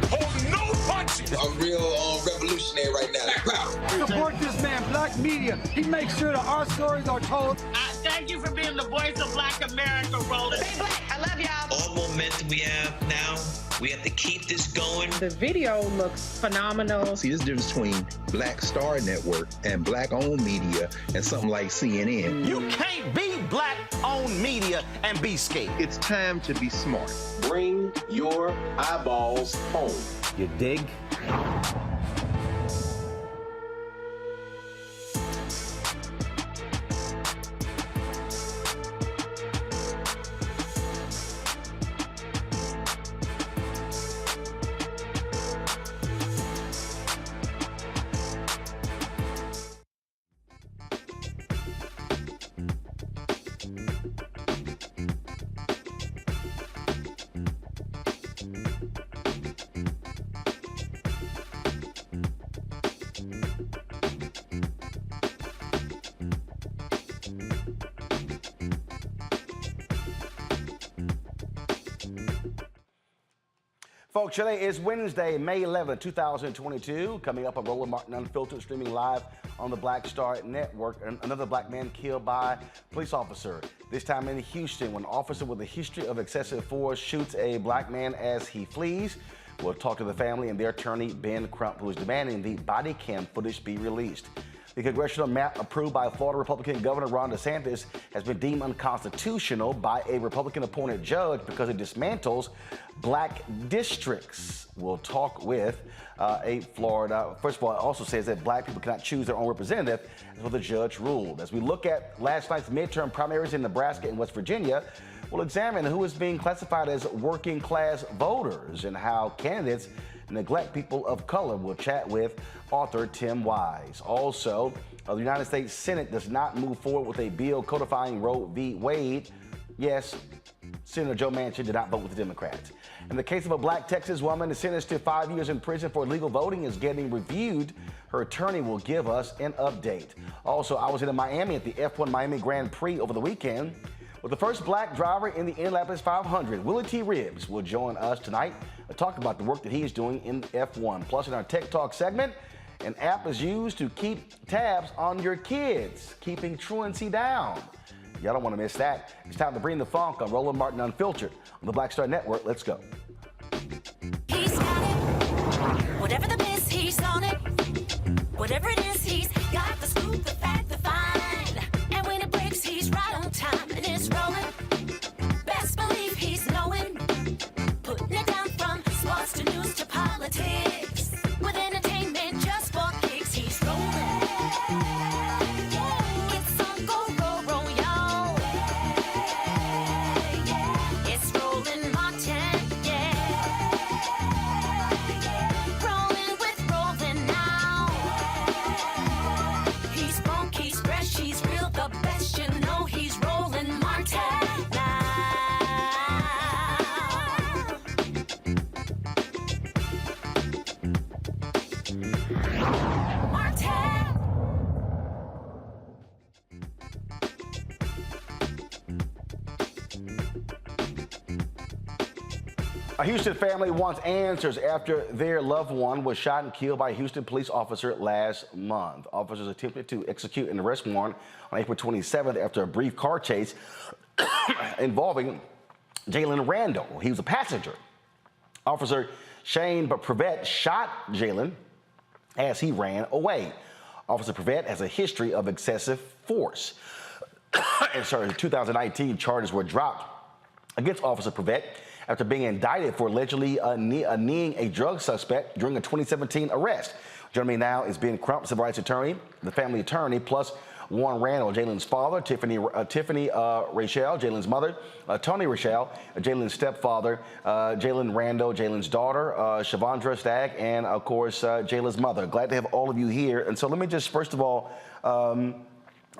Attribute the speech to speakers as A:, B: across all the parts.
A: Hold no punches.
B: I'm real revolutionary right now.
C: Support this man, Black Media. He makes sure that our stories are told.
D: Thank you for being the voice of Black America, Roland.
E: Stay black. I love y'all.
F: All momentum we have now, we have to keep this going.
G: The video looks phenomenal.
H: See, this difference between Black Star Network and Black-owned media and something like CNN.
I: You can't be Black-owned media and be scared.
H: It's time to be smart.
J: Bring your eyeballs home.
I: You dig?
K: Folks, today is Wednesday, May 11, 2022. Coming up on Roland Martin Unfiltered, streaming live on the Black Star Network. Another black man killed by a police officer, this time in Houston, when an officer with a history of excessive force shoots a black man as he flees. We'll talk to the family and their attorney, Ben Crump, who is demanding the body cam footage be released. The congressional map approved by Florida Republican Governor Ron DeSantis has been deemed unconstitutional by a Republican-appointed judge because it dismantles black districts. We'll talk with a Florida. First of all, it also says that black people cannot choose their own representative. That's what the judge ruled. As we look at last night's midterm primaries in Nebraska and West Virginia, we'll examine who is being classified as working class voters and how candidates neglect people of color. We'll chat with author Tim Wise. Also, the United States Senate does not move forward with a bill codifying Roe v. Wade. Yes, Senator Joe Manchin did not vote with the Democrats. And the case of a black Texas woman sentenced to 5 years in prison for illegal voting is getting reviewed. Her attorney will give us an update. Also, I was in Miami at the F1 Miami Grand Prix over the weekend with the first black driver in the Indianapolis 500. Willy T. Ribbs will join us tonight to talk about the work that he is doing in F1. Plus, in our Tech Talk segment, an app is used to keep tabs on your kids, keeping truancy down. Y'all don't want to miss that. It's time to bring the funk on Roland Martin Unfiltered on the Black Star Network. Let's go.
E: He's got it. Whatever the miss, he's on it. Whatever it is, he's got the scoop, the fact, the find. And when it breaks, he's right on time and it's rolling. Best believe he's knowing. Putting it down from sports to news to politics. With entertainment just for kicks, he's rolling. It's on go, roll, roll, y'all. It's Roland Martin, yeah. Rolling with Roland now. He's funk, he's fresh, he's real, the best, you know he's Roland Martin now.
K: A Houston family wants answers after their loved one was shot and killed by a Houston police officer last month. Officers attempted to execute an arrest warrant on April 27th after a brief car chase involving Jalen Randall. He was a passenger. Officer Shane Prevett shot Jalen as he ran away. Officer Prevett has a history of excessive force. And in 2019, charges were dropped against Officer Prevett after being indicted for allegedly kneeing a drug suspect during a 2017 arrest. Joining me now is Ben Crump, civil rights attorney, the family attorney, plus Warren Randall, Jalen's father, Tiffany Rachel, Jalen's mother, Tony Rachel, Jalen's stepfather, Jalen Randall, Jalen's daughter, Shavandra Stagg, and of course, Jalen's mother. Glad to have all of you here. And so let me just first of all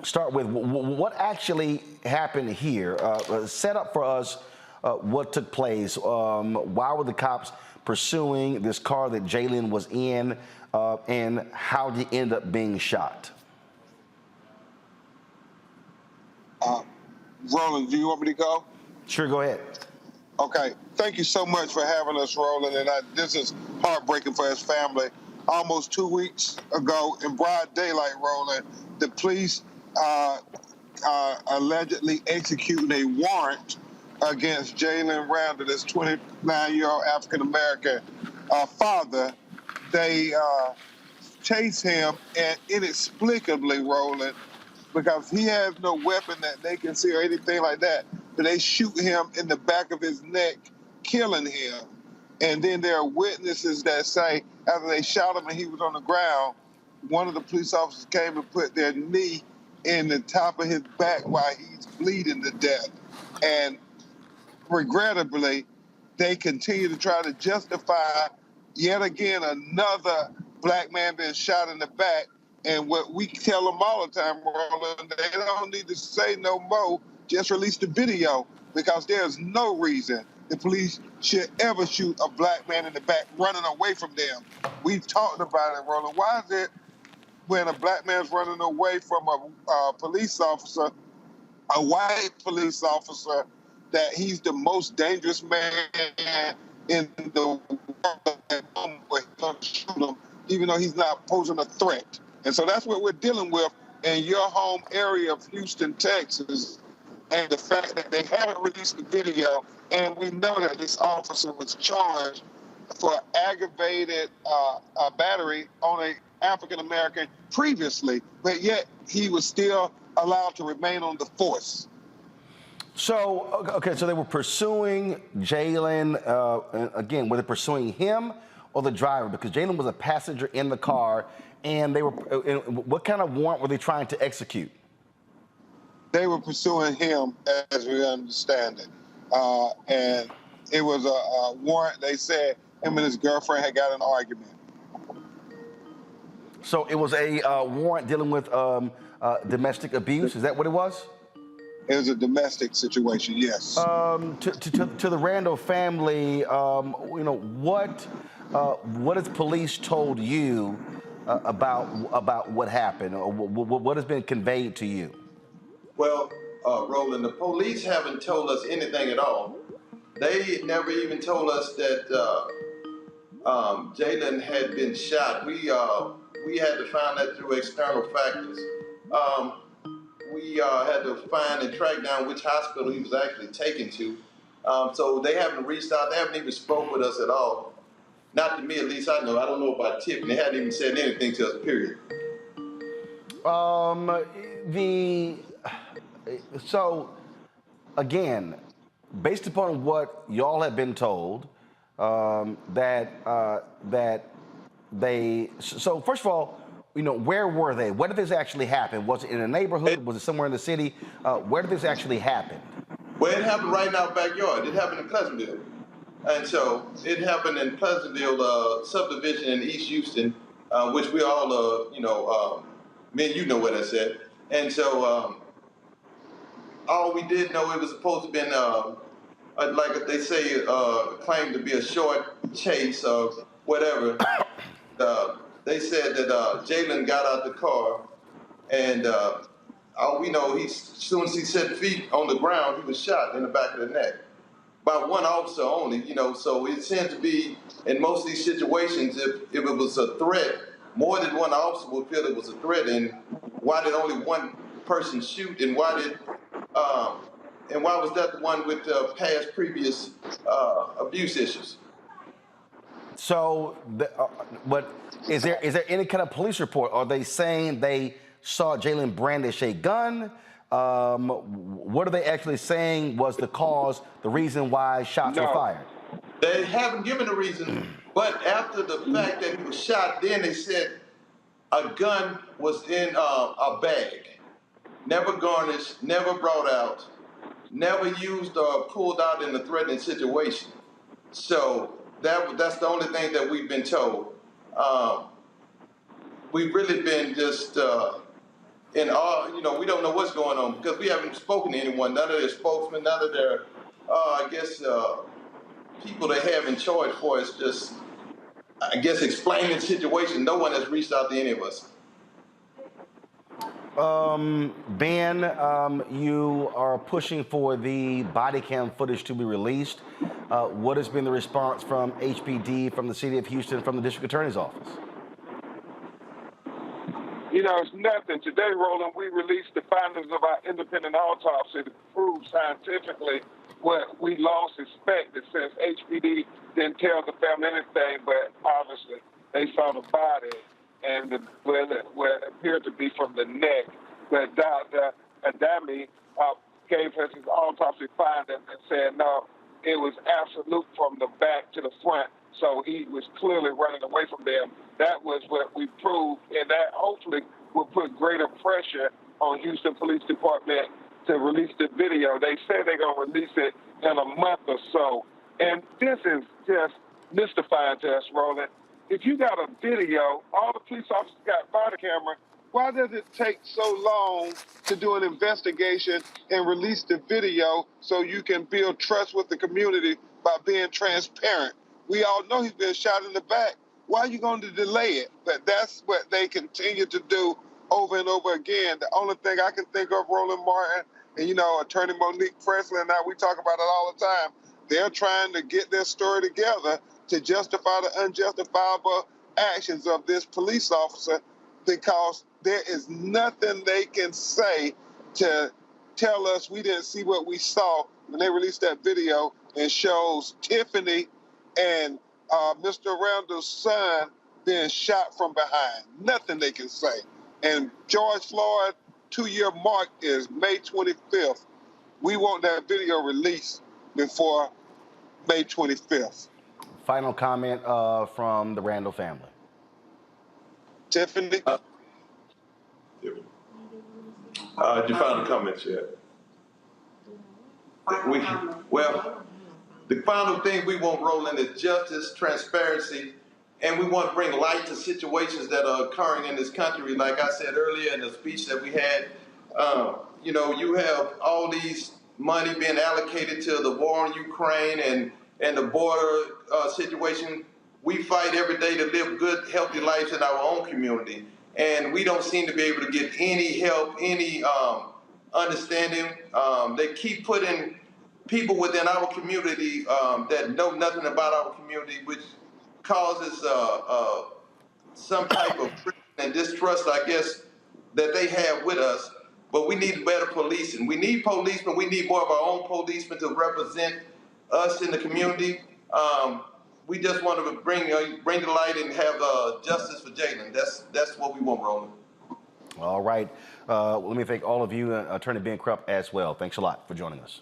K: start with what actually happened here. Set up for us what took place. Why were the cops pursuing this car that Jalen was in, and how did he end up being shot?
L: Roland, do you want me to go?
K: Sure, go ahead.
L: Okay. Thank you so much for having us, Roland. And this is heartbreaking for his family. Almost 2 weeks ago, in broad daylight, Roland, the police allegedly executing a warrant against Jalen Randall, this 29-year-old African-American father. They chase him, and inexplicably, Roland, because he has no weapon that they can see or anything like that, but they shoot him in the back of his neck, killing him. And then there are witnesses that say after they shot him and he was on the ground, one of the police officers came and put their knee in the top of his back while he's bleeding to death. And regrettably, they continue to try to justify yet again another black man being shot in the back. And what we tell them all the time, Roland, they don't need to say no more, just release the video, because there's no reason the police should ever shoot a black man in the back running away from them. We've talked about it, Roland. Why is it when a black man's running away from a police officer, a white police officer, that he's the most dangerous man in the world, where he's going to shoot him, even though he's not posing a threat? And so that's what we're dealing with in your home area of Houston, Texas, and the fact that they haven't released the video. And we know that this officer was charged for aggravated battery on African American previously, but yet he was still allowed to remain on the force.
K: So, okay, so they were pursuing Jalen, again, were they pursuing him or the driver? Because Jalen was a passenger in the car, and they were, what kind of warrant were they trying to execute?
L: They were pursuing him, as we understand it. And it was a warrant. They said him and his girlfriend had got an argument.
K: So it was a warrant dealing with domestic abuse? Is that what it was?
L: It was a domestic situation, yes.
K: To the Randall family, what has police told you about what happened, or what has been conveyed to you?
M: Well, Roland, the police haven't told us anything at all. They never even told us that Jalen had been shot. We had to find that through external factors. We had to find and track down which hospital he was actually taken to. So they haven't reached out. They haven't even spoke with us at all. Not to me, at least I know. I don't know about Tiffany. They hadn't even said anything to us, period.
K: So, again, based upon what y'all have been told, that they. So first of all, where were they? Where did this actually happen? Was it in a neighborhood? Was it somewhere in the city? Where did this actually happen?
M: Well, it happened right in our backyard. It happened in Pleasantville. And so it happened in Pleasantville subdivision in East Houston, which we all, me and you know where that's at. And so all we did know, it was supposed to have been, like they say, claimed to be a short chase or whatever. They said that Jalen got out the car, and all we know, as soon as he set feet on the ground, he was shot in the back of the neck by one officer only. So it seems to be in most of these situations, if it was a threat, more than one officer would feel it was a threat. And why did only one person shoot? And why was that the one with past previous abuse issues?
K: So, but is there any kind of police report? Are they saying they saw Jalen brandish a gun? What are they actually saying was the cause, the reason why shots were fired?
M: They haven't given a reason, but after the fact that he was shot, then they said a gun was in a bag, never garnished, never brought out, never used or pulled out in a threatening situation. So that's the only thing that we've been told. We've really been just in awe. We don't know what's going on because we haven't spoken to anyone, none of their spokesmen, none of their, people they have in charge for us just, explaining the situation. No one has reached out to any of us.
K: Ben, you are pushing for the body cam footage to be released. What has been the response from HPD, from the city of Houston, from the district attorney's office?
L: It's nothing. Today, Roland, we released the findings of our independent autopsy to prove scientifically what we long suspected, since HPD didn't tell the family anything, but obviously they saw the body and where it appeared to be from the neck. But Dr. Adami gave us his autopsy finding and said, no, it was absolute from the back to the front. So he was clearly running away from them. That was what we proved, and that hopefully will put greater pressure on Houston Police Department to release the video. They say they're going to release it in a month or so. And this is just mystifying to us, Roland. If you got a video, all the police officers got body camera, why does it take so long to do an investigation and release the video so you can build trust with the community by being transparent? We all know he's been shot in the back. Why are you going to delay it? But that's what they continue to do over and over again. The only thing I can think of, Roland Martin, and Attorney Monique Presley and I, we talk about it all the time. They're trying to get their story together to justify the unjustifiable actions of this police officer, because there is nothing they can say to tell us we didn't see what we saw when they released that video and shows Tiffany and Mr. Randall's son being shot from behind. Nothing they can say. And George Floyd 2-year mark is May 25th. We want that video released before May 25th.
K: Final comment from the Randall family.
L: Tiffany?
M: Your final comments yet? Well, the final thing we want rolling is justice, transparency, and we want to bring light to situations that are occurring in this country. Like I said earlier in the speech that we had, you know, you have all these money being allocated to the war in Ukraine and the border situation. We fight every day to live good, healthy lives in our own community. And we don't seem to be able to get any help, any understanding. They keep putting people within our community that know nothing about our community, which causes some type of and distrust, I guess, that they have with us. But we need better policing. We need policemen. We need more of our own policemen to represent us in the community. We just want to bring the light and have justice for Jalen. That's what we want, Roland.
K: All right. Let me thank all of you, Attorney Ben Crump as well. Thanks a lot for joining us.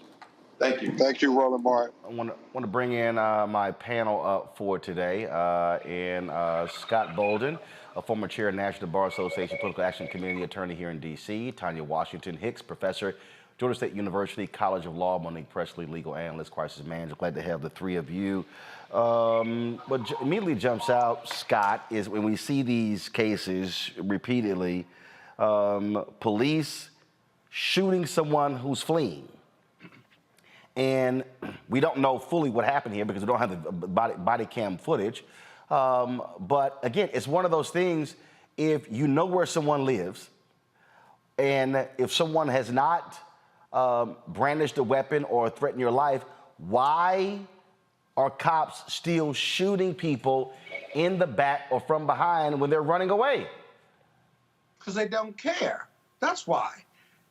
M: Thank you.
L: Thank you, Roland Martin.
K: I want to bring in my panel up for today, and Scott Bolden, a former chair of National Bar Association Political Action Committee attorney here in D.C., Tanya Washington Hicks, professor, Georgia State University College of Law, Monique Presley, legal analyst, crisis manager. Glad to have the three of you. What immediately jumps out, Scott, is when we see these cases repeatedly, police shooting someone who's fleeing. And we don't know fully what happened here because we don't have the body cam footage. But again, it's one of those things, if you know where someone lives, and if someone has not brandished a weapon or threatened your life, why are cops still shooting people in the back or from behind when they're running away?
N: Because they don't care. That's why.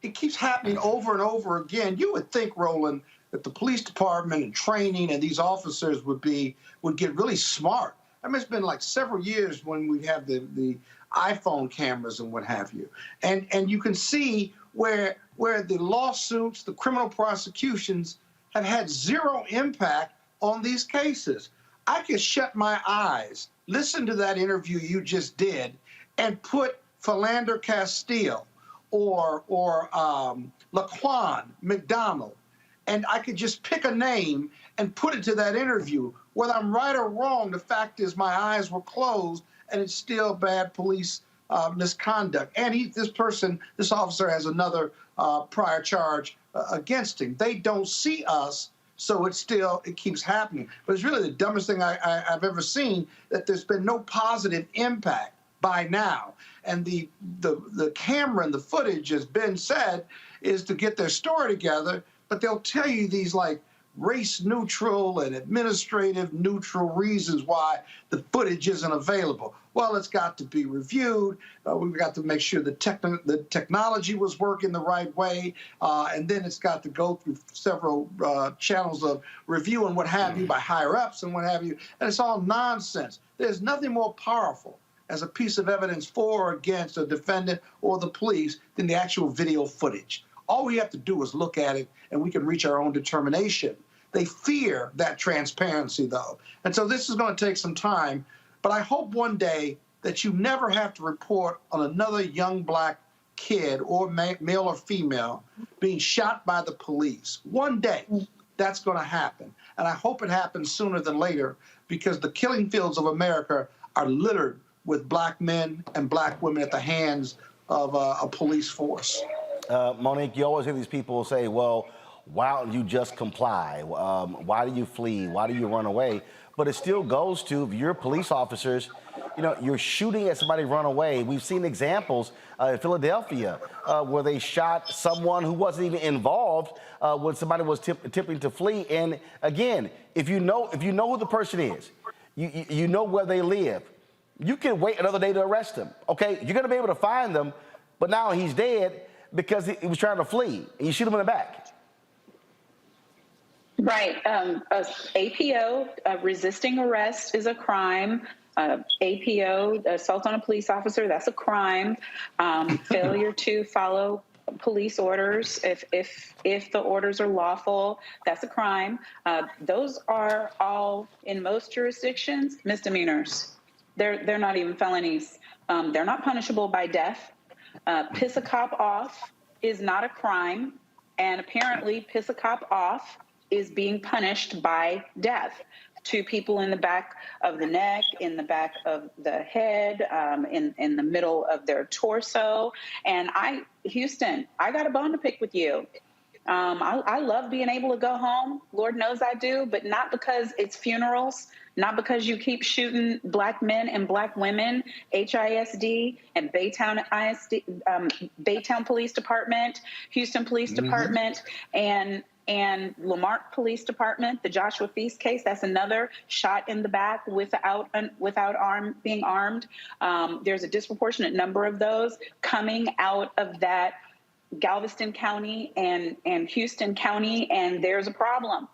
N: It keeps happening over and over again. You would think, Roland, that the police department and training and these officers would get really smart. I mean, it's been like several years when we have the iPhone cameras and what have you. And you can see where the lawsuits, the criminal prosecutions have had zero impact on these cases. I could shut my eyes, listen to that interview you just did, and put Philander Castile or Laquan McDonald, and I could just pick a name and put it to that interview. Whether I'm right or wrong, the fact is my eyes were closed, and it's still bad police misconduct. And this officer has another prior charge against him. They don't see us, so it keeps happening. But it's really the dumbest thing I've ever seen, that there's been no positive impact by now. And the camera and the footage, as Ben said, is to get their story together, but they'll tell you these like race neutral and administrative neutral reasons why the footage isn't available. Well, it's got to be reviewed. We've got to make sure the technology was working the right way. And then it's got to go through several channels of review and what have you by higher ups and what have you. And it's all nonsense. There's nothing more powerful as a piece of evidence for or against a defendant or the police than the actual video footage. All we have to do is look at it, and we can reach our own determination. They fear that transparency, though. And so this is going to take some time. But I hope one day that you never have to report on another young black kid, or male or female, being shot by the police. One day, that's going to happen. And I hope it happens sooner than later, because the killing fields of America are littered with black men and black women at the hands of a police force.
K: Monique, you always hear these people say, well, why don't you just comply? Why do you flee? Why do you run away? But it still goes to, if you're police officers, you're shooting at somebody run away. We've seen examples in Philadelphia where they shot someone who wasn't even involved when somebody was attempting to flee. And again, if you know who the person is, you know where they live, you can wait another day to arrest them. Okay, you're going to be able to find them, but now he's dead because he was trying to flee, and you shoot him in the back.
O: Right. APO, resisting arrest, is a crime. APO, assault on a police officer, that's a crime. Failure to follow police orders, if the orders are lawful, that's a crime. Those are all, in most jurisdictions, misdemeanors. They're not even felonies. They're not punishable by death. Piss a cop off is not a crime, and apparently piss a cop off is being punished by death. 2 people in the back of the neck, in the back of the head, in the middle of their torso. And Houston, I got a bone to pick with you. I love being able to go home. Lord knows I do, but not because it's funerals, not because you keep shooting Black men and Black women. HISD and Baytown Police Department, Houston Police Department, and Lamarck Police Department, the Joshua Feast case, that's another shot in the back without being armed. There's a disproportionate number of those coming out of that Galveston County and Houston County, and there's a problem.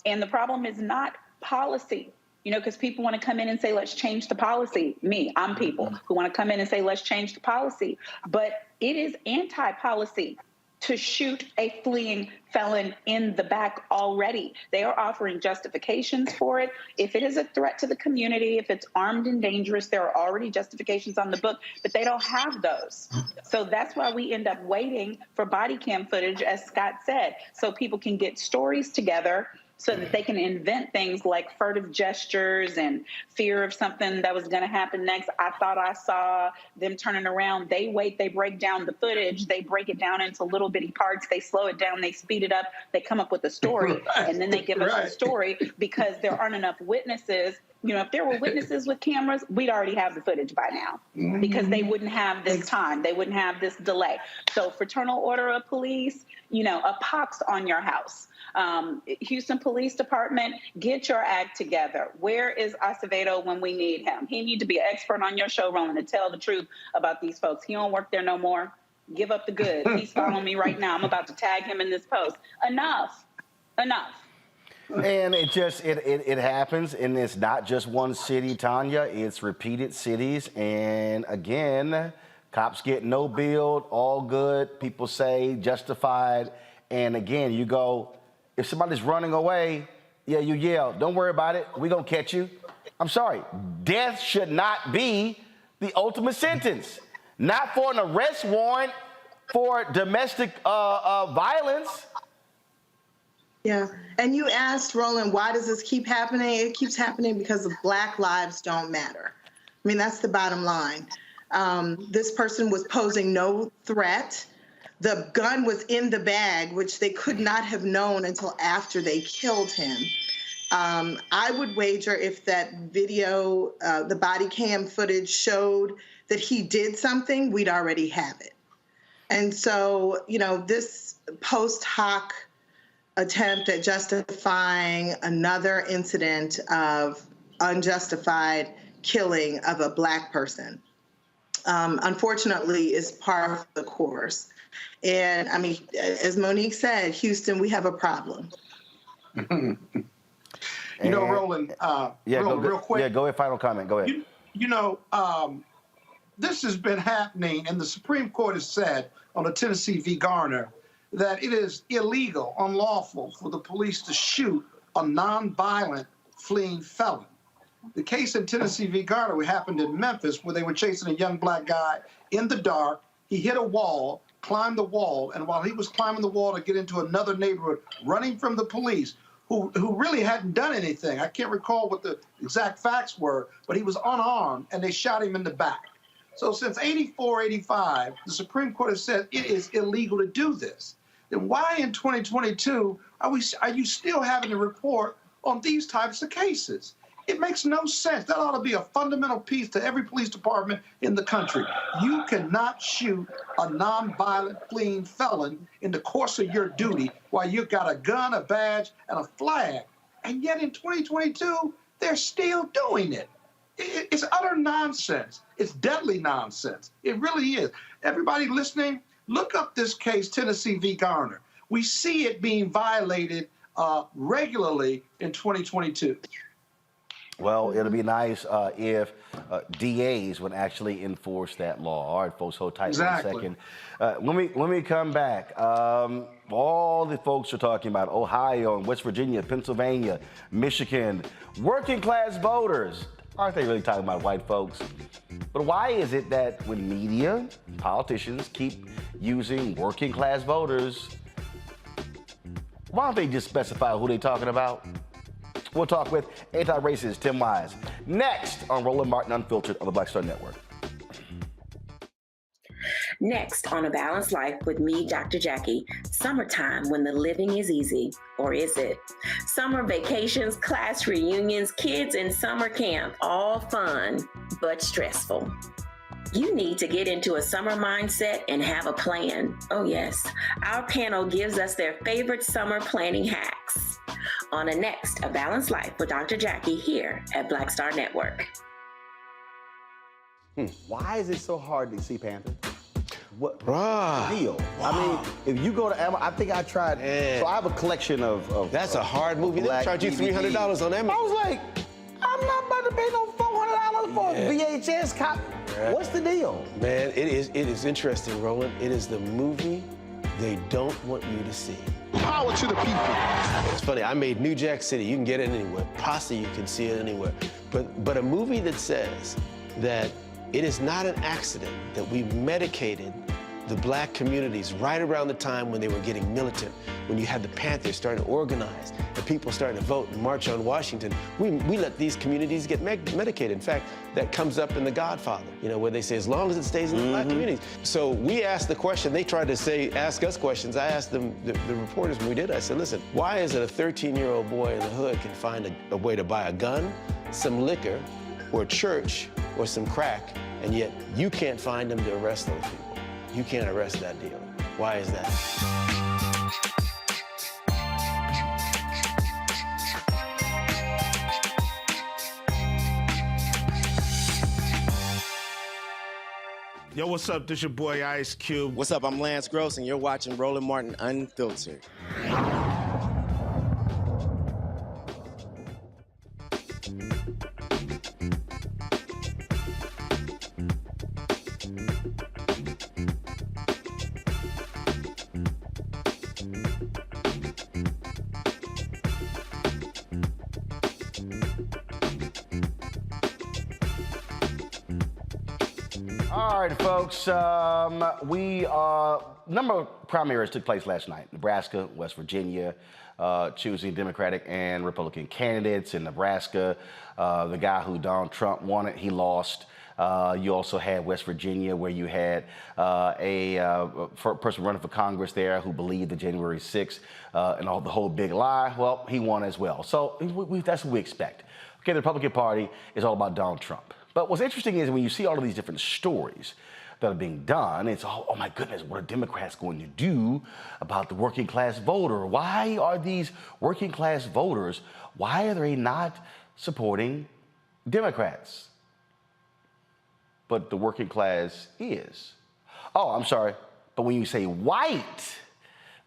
O: And the problem is not policy, because people want to come in and say, let's change the policy. I'm people who want to come in and say, let's change the policy. But it is anti-policy to shoot a fleeing felon in the back already. They are offering justifications for it. If it is a threat to the community, if it's armed and dangerous, there are already justifications on the book, but they don't have those. So that's why we end up waiting for body cam footage, as Scott said, so people can get stories together so that they can invent things like furtive gestures and fear of something that was going to happen next. I thought I saw them turning around. They wait, they break down the footage, they break it down into little bitty parts, they slow it down, they speed it up, they come up with a story, and then they give us a story because there aren't enough witnesses. If there were witnesses with cameras, we'd already have the footage by now because they wouldn't have this time. They wouldn't have this delay. So fraternal order of police, a pox on your house. Houston Police Department, get your act together. Where is Acevedo when we need him? He need to be an expert on your show, Roland, to tell the truth about these folks. He don't work there no more. Give up the goods. He's following me right now. I'm about to tag him in this post. Enough.
K: And it happens, and it's not just one city, Tanya. It's repeated cities, and again, cops get no bill, all good. People say justified, and again, you go, if somebody's running away, you yell, don't worry about it, we gonna catch you. I'm sorry, death should not be the ultimate sentence. Not for an arrest warrant for domestic violence.
P: Yeah, and you asked, Roland, why does this keep happening? It keeps happening because Black lives don't matter. I mean, that's the bottom line. This person was posing no threat. The gun was in the bag, which they could not have known until after they killed him. I would wager if that video, the body cam footage showed that he did something, we'd already have it. And so, this post hoc attempt at justifying another incident of unjustified killing of a Black person, unfortunately, is part of the course. And I mean, as Monique said, Houston, we have a problem.
N: Roland, Roland, real quick.
K: Yeah, go ahead, final comment, go ahead.
N: This has been happening, and the Supreme Court has said on the Tennessee v. Garner that it is illegal, unlawful for the police to shoot a nonviolent fleeing felon. The case in Tennessee v. Garner happened in Memphis where they were chasing a young Black guy in the dark. He hit a wall, climbed the wall, and while he was climbing the wall to get into another neighborhood, running from the police, who really hadn't done anything. I can't recall what the exact facts were, but he was unarmed, and they shot him in the back. So since 84, 85, the Supreme Court has said it is illegal to do this. Then why in 2022 are you still having to report on these types of cases? It makes no sense. That ought to be a fundamental piece to every police department in the country. You cannot shoot a nonviolent fleeing felon in the course of your duty while you've got a gun, a badge, and a flag. And yet in 2022, they're still doing it. It's utter nonsense. It's deadly nonsense. It really is. Everybody listening, look up this case, Tennessee v. Garner. We see it being violated regularly in 2022.
K: Well, it'll be nice if DAs would actually enforce that law. All right, folks, hold tight for a second. Let me come back. All the folks are talking about Ohio and West Virginia, Pennsylvania, Michigan, working class voters. Aren't they really talking about white folks? But why is it that when media, politicians keep using working class voters, why don't they just specify who they're talking about? We'll talk with anti-racist Tim Wise next on Roland Martin Unfiltered on the Black Star Network.
Q: Next on A Balanced Life with me, Dr. Jackie. Summertime when the living is easy, or is it? Summer vacations, class reunions, kids in summer camp, all fun, but stressful. You need to get into a summer mindset and have a plan. Oh yes, our panel gives us their favorite summer planning hacks. On next, A Balanced Life with Dr. Jackie here at Black Star Network.
K: Why is it so hard to see Panther? What deal? Wow. I mean, if you go to Amazon, I think I tried. So I have a collection of
R: That's a hard movie. They charge you $300 on Amazon.
K: I was like, I'm not about to pay no $400 for a VHS copy. Yeah. What's the deal?
R: Man, it is interesting, Roland. It is the movie they don't want you to see.
S: Power to the people.
R: It's funny, I made New Jack City. You can get it anywhere. Pasta, you can see it anywhere. But a movie that says that it is not an accident that we medicated the black communities right around the time when they were getting militant, when you had the Panthers starting to organize and people starting to vote and march on Washington. We let these communities get medicated. In fact, that comes up in The Godfather, you know, where they say as long as it stays in the black communities. So we asked the question, they tried to ask us questions. I asked them, the reporters when we did, I said, listen, why is it a 13-year-old boy in the hood can find a way to buy a gun, some liquor, or a church, or some crack, and yet you can't find them to arrest those people? You can't arrest that dealer. Why is that?
S: Yo, what's up? This your boy Ice Cube.
T: What's up? I'm Lance Gross, and you're watching Roland Martin Unfiltered.
K: All right, folks, number of primaries took place last night. Nebraska, West Virginia, choosing Democratic and Republican candidates. In Nebraska, the guy who Donald Trump wanted, he lost. You also had West Virginia, where you had a person running for Congress there who believed the January 6th and the whole big lie. Well, he won as well. So that's what we expect. Okay, the Republican Party is all about Donald Trump. But what's interesting is when you see all of these different stories that are being done, it's oh my goodness, what are Democrats going to do about the working class voter? Why are these working class voters, why are they not supporting Democrats? But the working class is. Oh, I'm sorry, but when you say white,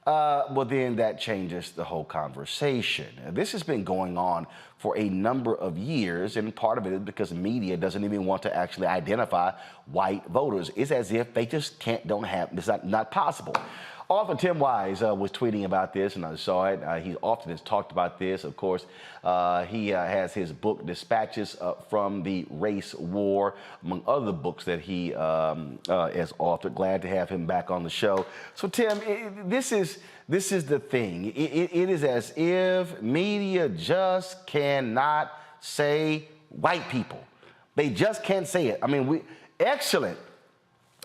K: well, then that changes the whole conversation. This has been going on for a number of years, and part of it is because the media doesn't even want to actually identify white voters. It's as if they just don't have, it's not possible. Author Tim Wise was tweeting about this, and I saw it. He often has talked about this. Of course, he has his book, Dispatches from the Race War, among other books that he has authored. Glad to have him back on the show. So, Tim, this is the thing. It is as if media just cannot say white people. They just can't say it. I mean, excellent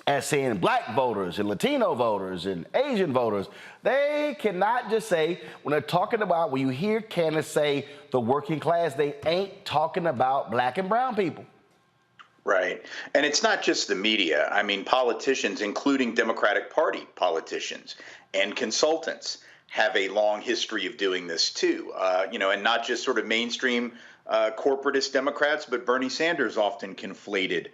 K: as saying black voters and Latino voters and Asian voters. They cannot just say, when they're talking about, when you hear candidates say the working class, they ain't talking about black and brown people.
U: Right. And it's not just the media. I mean, politicians, including Democratic Party politicians and consultants, have a long history of doing this too. And not just sort of mainstream corporatist Democrats, but Bernie Sanders often conflated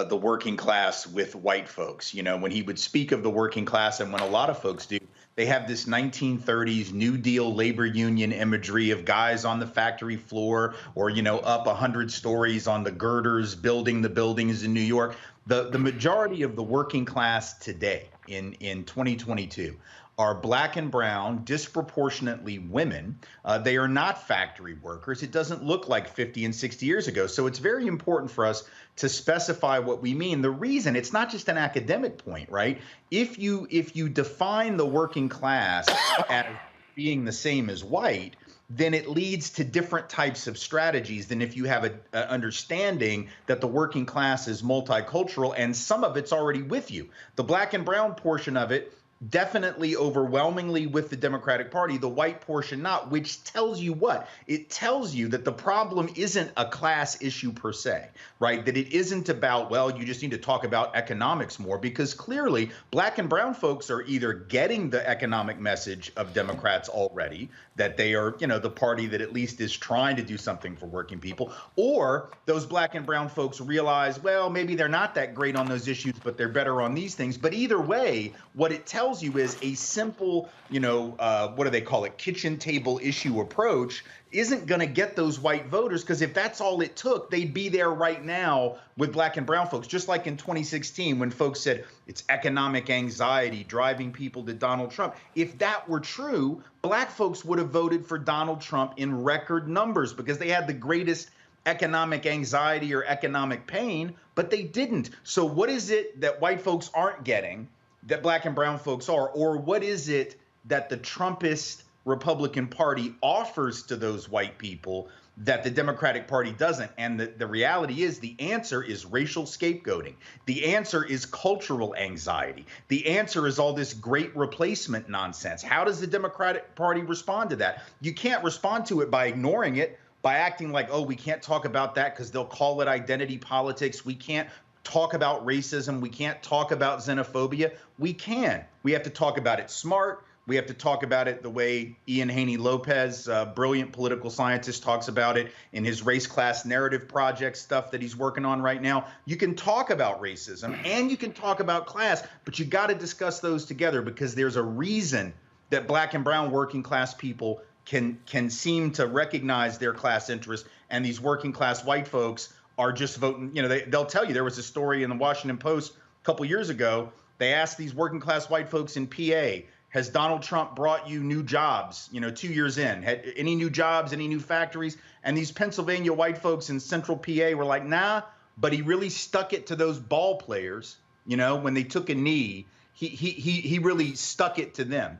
U: the working class with white folks. You know, when he would speak of the working class, and when a lot of folks do, They have this 1930s New Deal labor union imagery of guys on the factory floor or, up 100 stories on the girders building the buildings in New York. The majority of the working class today in 2022 are black and brown, disproportionately women. They are not factory workers. It doesn't look like 50 and 60 years ago. So it's very important for us to specify what we mean. The reason, it's not just an academic point, right? If you define the working class as being the same as white, then it leads to different types of strategies than if you have an understanding that the working class is multicultural and some of it's already with you. The black and brown portion of it, definitely overwhelmingly with the Democratic Party, the white portion not, which tells you what? It tells you that the problem isn't a class issue per se, right? That it isn't about, well, you just need to talk about economics more, because clearly black and brown folks are either getting the economic message of Democrats already, that they are, the party that at least is trying to do something for working people, or those black and brown folks realize, well, maybe they're not that great on those issues, but they're better on these things. But either way, what it tells you is a simple, what do they call it, kitchen table issue approach isn't going to get those white voters, because if that's all it took, they'd be there right now with black and brown folks, just like in 2016 when folks said it's economic anxiety driving people to Donald Trump. If that were true, black folks would have voted for Donald Trump in record numbers because they had the greatest economic anxiety or economic pain, but they didn't. So what is it that white folks aren't getting that black and brown folks are, or what is it that the Trumpist Republican Party offers to those white people that the Democratic Party doesn't? And the reality is the answer is racial scapegoating. The answer is cultural anxiety. The answer is all this great replacement nonsense. How does the Democratic Party respond to that? You can't respond to it by ignoring it, by acting like, oh, we can't talk about that because they'll call it identity politics. We can't talk about racism. We can't talk about xenophobia. We can. We have to talk about it smart. We have to talk about it the way Ian Haney Lopez, brilliant political scientist, talks about it in his race class narrative project stuff that he's working on right now. You can talk about racism and you can talk about class, but you got to discuss those together, because there's a reason that black and brown working class people can seem to recognize their class interests, and these working class white folks are just voting. They'll tell you. There was a story in the Washington Post a couple years ago. They asked these working class white folks in PA, has Donald Trump brought you new jobs, 2 years in? Had any new jobs, any new factories? And these Pennsylvania white folks in central PA were like, nah, but he really stuck it to those ball players. When they took a knee, he really stuck it to them.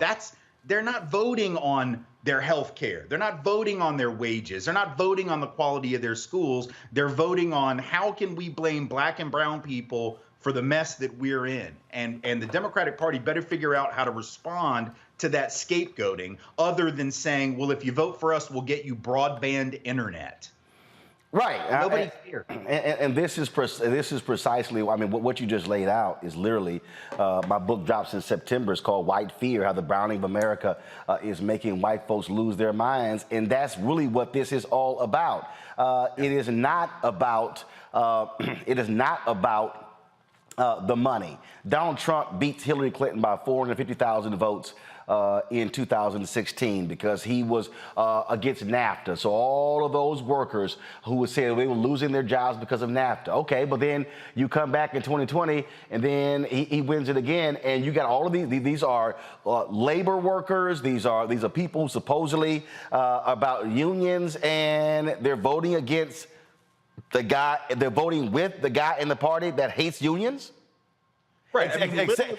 U: They're not voting on their health care. They're not voting on their wages. They're not voting on the quality of their schools. They're voting on how can we blame black and brown people for the mess that we're in. And the Democratic Party better figure out how to respond to that scapegoating, other than saying, well, if you vote for us, we'll get you broadband internet.
K: Right.
U: Nobody's here.
K: And this is precisely, what you just laid out is literally, my book drops in September. It's called White Fear, How the Browning of America is Making White Folks Lose Their Minds. And that's really what this is all about. It is not about the money. Donald Trump beats Hillary Clinton by 450,000 votes in 2016 because he was against NAFTA. So all of those workers who would say they were losing their jobs because of NAFTA. Okay, but then you come back in 2020 and then he wins it again, and you got all of these are labor workers. These are people who supposedly about unions, and they're voting against the guy. They're voting with the guy in the party that hates unions.
U: Right.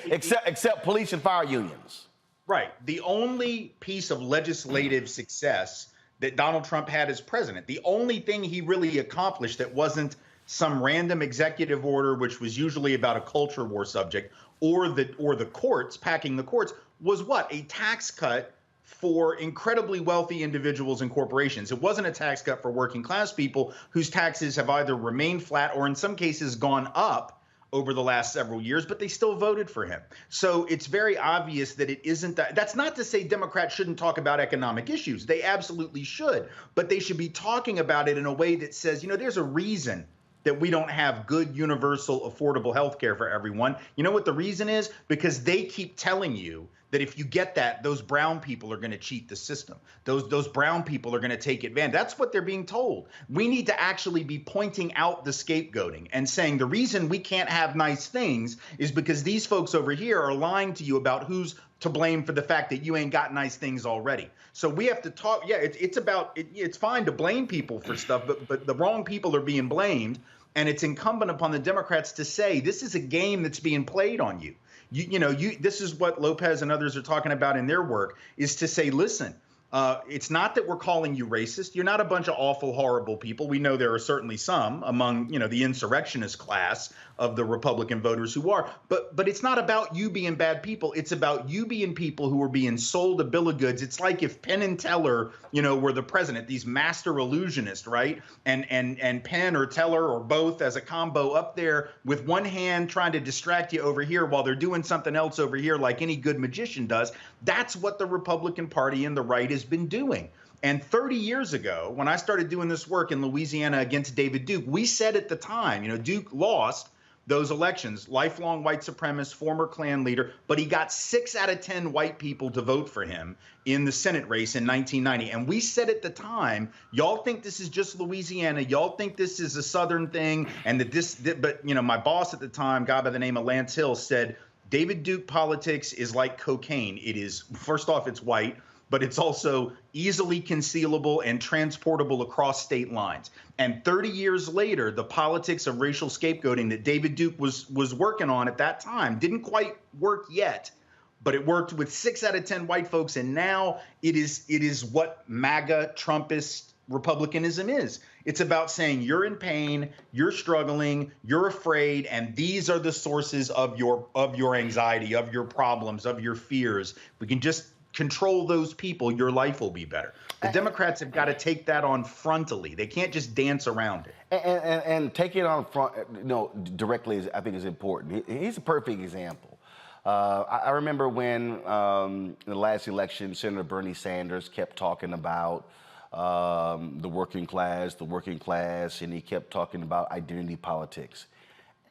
K: Except police and fire unions.
U: Right. The only piece of legislative success that Donald Trump had as president, the only thing he really accomplished that wasn't some random executive order, which was usually about a culture war subject, or the courts, packing the courts, was what? A tax cut for incredibly wealthy individuals and corporations. It wasn't a tax cut for working class people whose taxes have either remained flat or in some cases gone up over the last several years, but they still voted for him. So it's very obvious that it isn't that. That's not to say Democrats shouldn't talk about economic issues. They absolutely should, but they should be talking about it in a way that says, there's a reason that we don't have good, universal, affordable health care for everyone. You know what the reason is? Because they keep telling you
A: that if you get that, those brown people are going to cheat the system. Those brown people are going to take advantage. That's what they're being told. We need to actually be pointing out the scapegoating and saying the reason we can't have nice things is because these folks over here are lying to you about who's to blame for the fact that you ain't got nice things already. So we have to talk. Yeah, it's fine to blame people for stuff, but the wrong people are being blamed. And it's incumbent upon the Democrats to say this is a game that's being played on you. This is what Lopez and others are talking about in their work, is to say, listen, it's not that we're calling you racist. You're not a bunch of awful, horrible people. We know there are certainly some among, the insurrectionist class of the Republican voters who are. But it's not about you being bad people. It's about you being people who are being sold a bill of goods. It's like if Penn and Teller, were the president, these master illusionists, right? And Penn or Teller or both as a combo up there with one hand trying to distract you over here while they're doing something else over here like any good magician does. That's what the Republican Party and the right has been doing. And 30 years ago, when I started doing this work in Louisiana against David Duke, we said at the time, Duke lost those elections, lifelong white supremacist, former Klan leader, but he got 6 out of 10 white people to vote for him in the Senate race in 1990. And we said at the time, y'all think this is just Louisiana, y'all think this is a Southern thing, and but my boss at the time, a guy by the name of Lance Hill, said, David Duke politics is like cocaine. It is, first off, it's white, but it's also easily concealable and transportable across state lines. And 30 years later, the politics of racial scapegoating that David Duke was working on at that time didn't quite work yet, but it worked with 6 out of 10 white folks. And now it is what MAGA Trumpist Republicanism is. It's about saying you're in pain, you're struggling, you're afraid, and these are the sources of your anxiety, of your problems, of your fears. We can just control those people, your life will be better. The Democrats have got to take that on frontally. They can't just dance around it.
K: And take it on front, directly, I think is important. He's a perfect example. I remember when in the last election, Senator Bernie Sanders kept talking about the working class, and he kept talking about identity politics.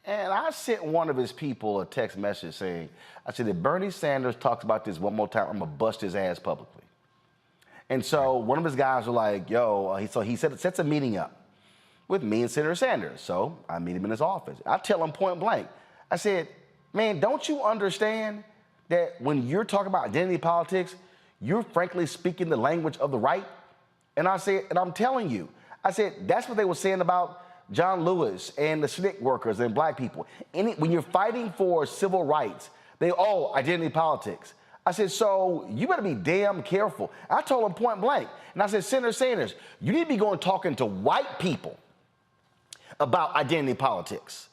K: And I sent one of his people a text message saying, I said, if Bernie Sanders talks about this one more time, I'm going to bust his ass publicly. And so one of his guys were like, so he sets a meeting up with me and Senator Sanders. So I meet him in his office. I tell him point blank, I said, man, don't you understand that when you're talking about identity politics, you're frankly speaking the language of the right? And I said, and I'm telling you, I said, that's what they were saying about John Lewis and the SNCC workers and black people. When you're fighting for civil rights, identity politics. I said, so you better be damn careful. I told him point blank. And I said, Senator Sanders, you need to be going talking to white people about identity politics.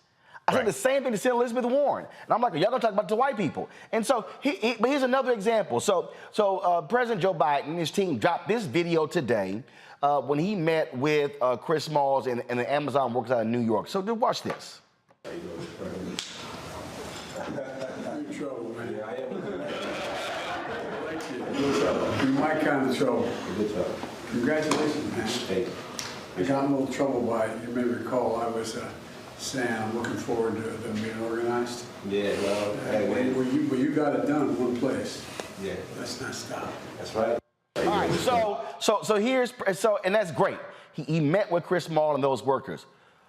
K: I said the same thing to Senator Elizabeth Warren. And I'm like, y'all gonna talk about it to white people. And so, but here's another example. So President Joe Biden and his team dropped this video today when he met with Chris Smalls and the Amazon workers out of New York. So watch this.
V: You're in trouble, man. I am. You're my kind of trouble. Congratulations, man. Thank you. I got in a little trouble by, you may recall, I was saying I'm looking forward to them being organized. Yeah, well, well, you got it done in one place. Yeah. Let's not stop. That's right.
K: All right, so and that's great. He met with Chris Small and those workers.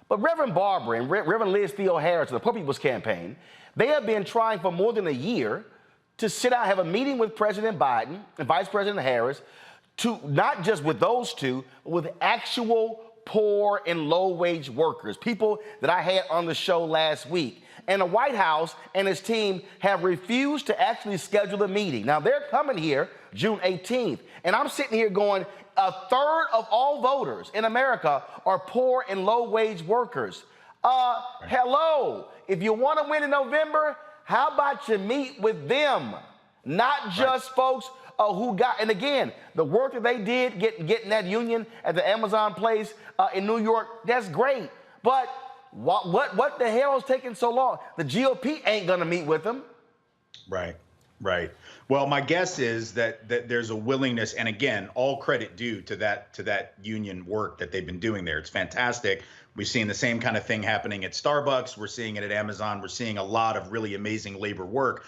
K: But Reverend Barber and Reverend Liz Theo Harris of the Poor People's Campaign, they have been trying for more than a year to sit down, have a meeting with President Biden and Vice President Harris, to not just with those two, but with actual poor and low-wage workers, people that I had on the show last week. And the White House and his team have refused to actually schedule a meeting. Now, they're coming here June 18th, and I'm sitting here going, a third of all voters in America are poor and low-wage workers. Hello, if you want to win in November, how about you meet with them, not just folks who got, and again, the work that they did getting that union at the Amazon place in New York, that's great. But what the hell is taking so long? The GOP ain't gonna meet with them.
A: Right. Well, my guess is that there's a willingness, and again, all credit due to that union work that they've been doing there. It's fantastic. We've seen the same kind of thing happening at Starbucks. We're seeing it at Amazon. We're seeing a lot of really amazing labor work.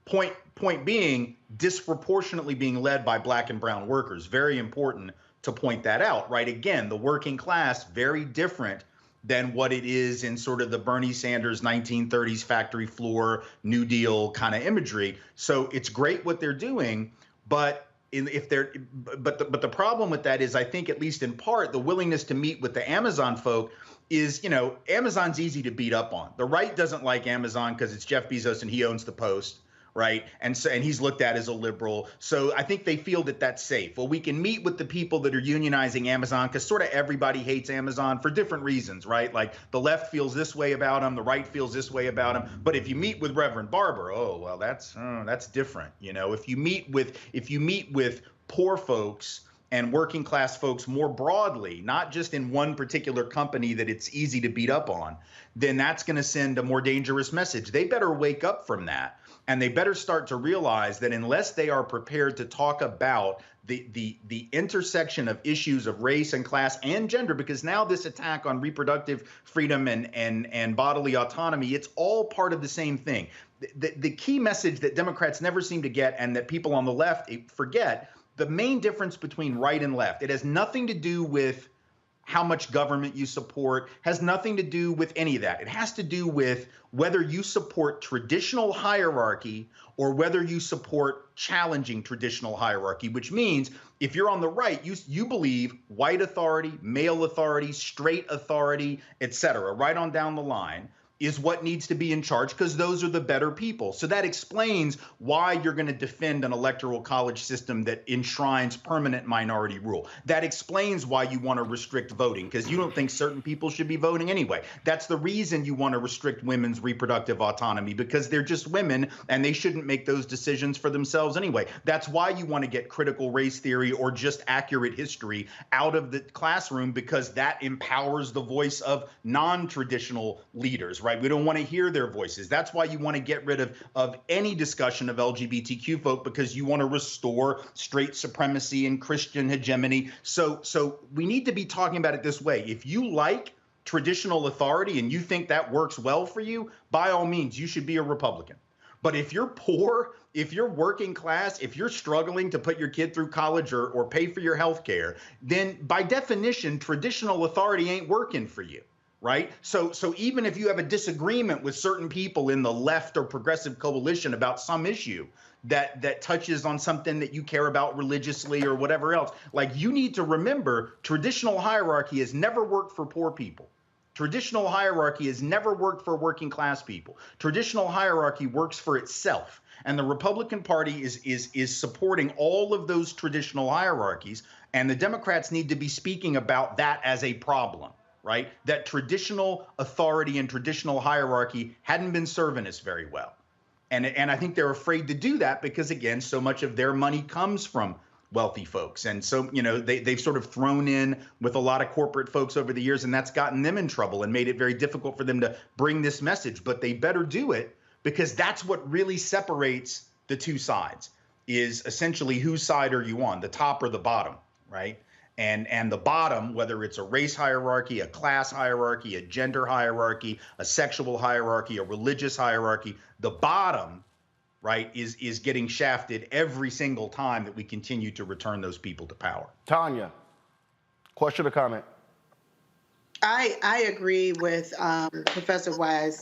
A: Point being, disproportionately being led by black and brown workers. Very important to point that out, right? Again, the working class, very different than what it is in sort of the Bernie Sanders 1930s factory floor, New Deal kind of imagery. So it's great what they're doing, but the problem with that is, I think, at least in part, the willingness to meet with the Amazon folk is, Amazon's easy to beat up on. The right doesn't like Amazon because it's Jeff Bezos and he owns the Post, right? And he's looked at as a liberal. So I think they feel that that's safe. Well, we can meet with the people that are unionizing Amazon because sort of everybody hates Amazon for different reasons, right? Like the left feels this way about them, the right feels this way about them. But if you meet with Reverend Barber, oh, well, that's different. If you meet with poor folks and working class folks more broadly, not just in one particular company that it's easy to beat up on, then that's going to send a more dangerous message. They better wake up from that. And they better start to realize that unless they are prepared to talk about the intersection of issues of race and class and gender, because now this attack on reproductive freedom and bodily autonomy, it's all part of the same thing. The key message that Democrats never seem to get, and that people on the left forget, the main difference between right and left, it has nothing to do with how much government you support, has nothing to do with any of that. It has to do with whether you support traditional hierarchy or whether you support challenging traditional hierarchy, which means if you're on the right, you believe white authority, male authority, straight authority, etc., right on down the line, is what needs to be in charge because those are the better people. So that explains why you're going to defend an electoral college system that enshrines permanent minority rule. That explains why you want to restrict voting because you don't think certain people should be voting anyway. That's the reason you want to restrict women's reproductive autonomy because they're just women and they shouldn't make those decisions for themselves anyway. That's why you want to get critical race theory or just accurate history out of the classroom because that empowers the voice of non-traditional leaders, right? We don't want to hear their voices. That's why you want to get rid of any discussion of LGBTQ folk because you want to restore straight supremacy and Christian hegemony. So we need to be talking about it this way. If you like traditional authority and you think that works well for you, by all means, you should be a Republican. But if you're poor, if you're working class, if you're struggling to put your kid through college or pay for your health care, then by definition, traditional authority ain't working for you. Right. So even if you have a disagreement with certain people in the left or progressive coalition about some issue that touches on something that you care about religiously or whatever else, like you need to remember traditional hierarchy has never worked for poor people. Traditional hierarchy has never worked for working class people. Traditional hierarchy works for itself. And the Republican Party is supporting all of those traditional hierarchies. And the Democrats need to be speaking about that as a problem. Right? That traditional authority and traditional hierarchy hadn't been serving us very well. And I think they're afraid to do that because, again, so much of their money comes from wealthy folks. And so, they've sort of thrown in with a lot of corporate folks over the years, and that's gotten them in trouble and made it very difficult for them to bring this message. But they better do it because that's what really separates the two sides is essentially whose side are you on, the top or the bottom, right? And the bottom, whether it's a race hierarchy, a class hierarchy, a gender hierarchy, a sexual hierarchy, a religious hierarchy, the bottom, right, is getting shafted every single time that we continue to return those people to power.
K: Tanya, question or comment?
P: I agree with Professor Wise.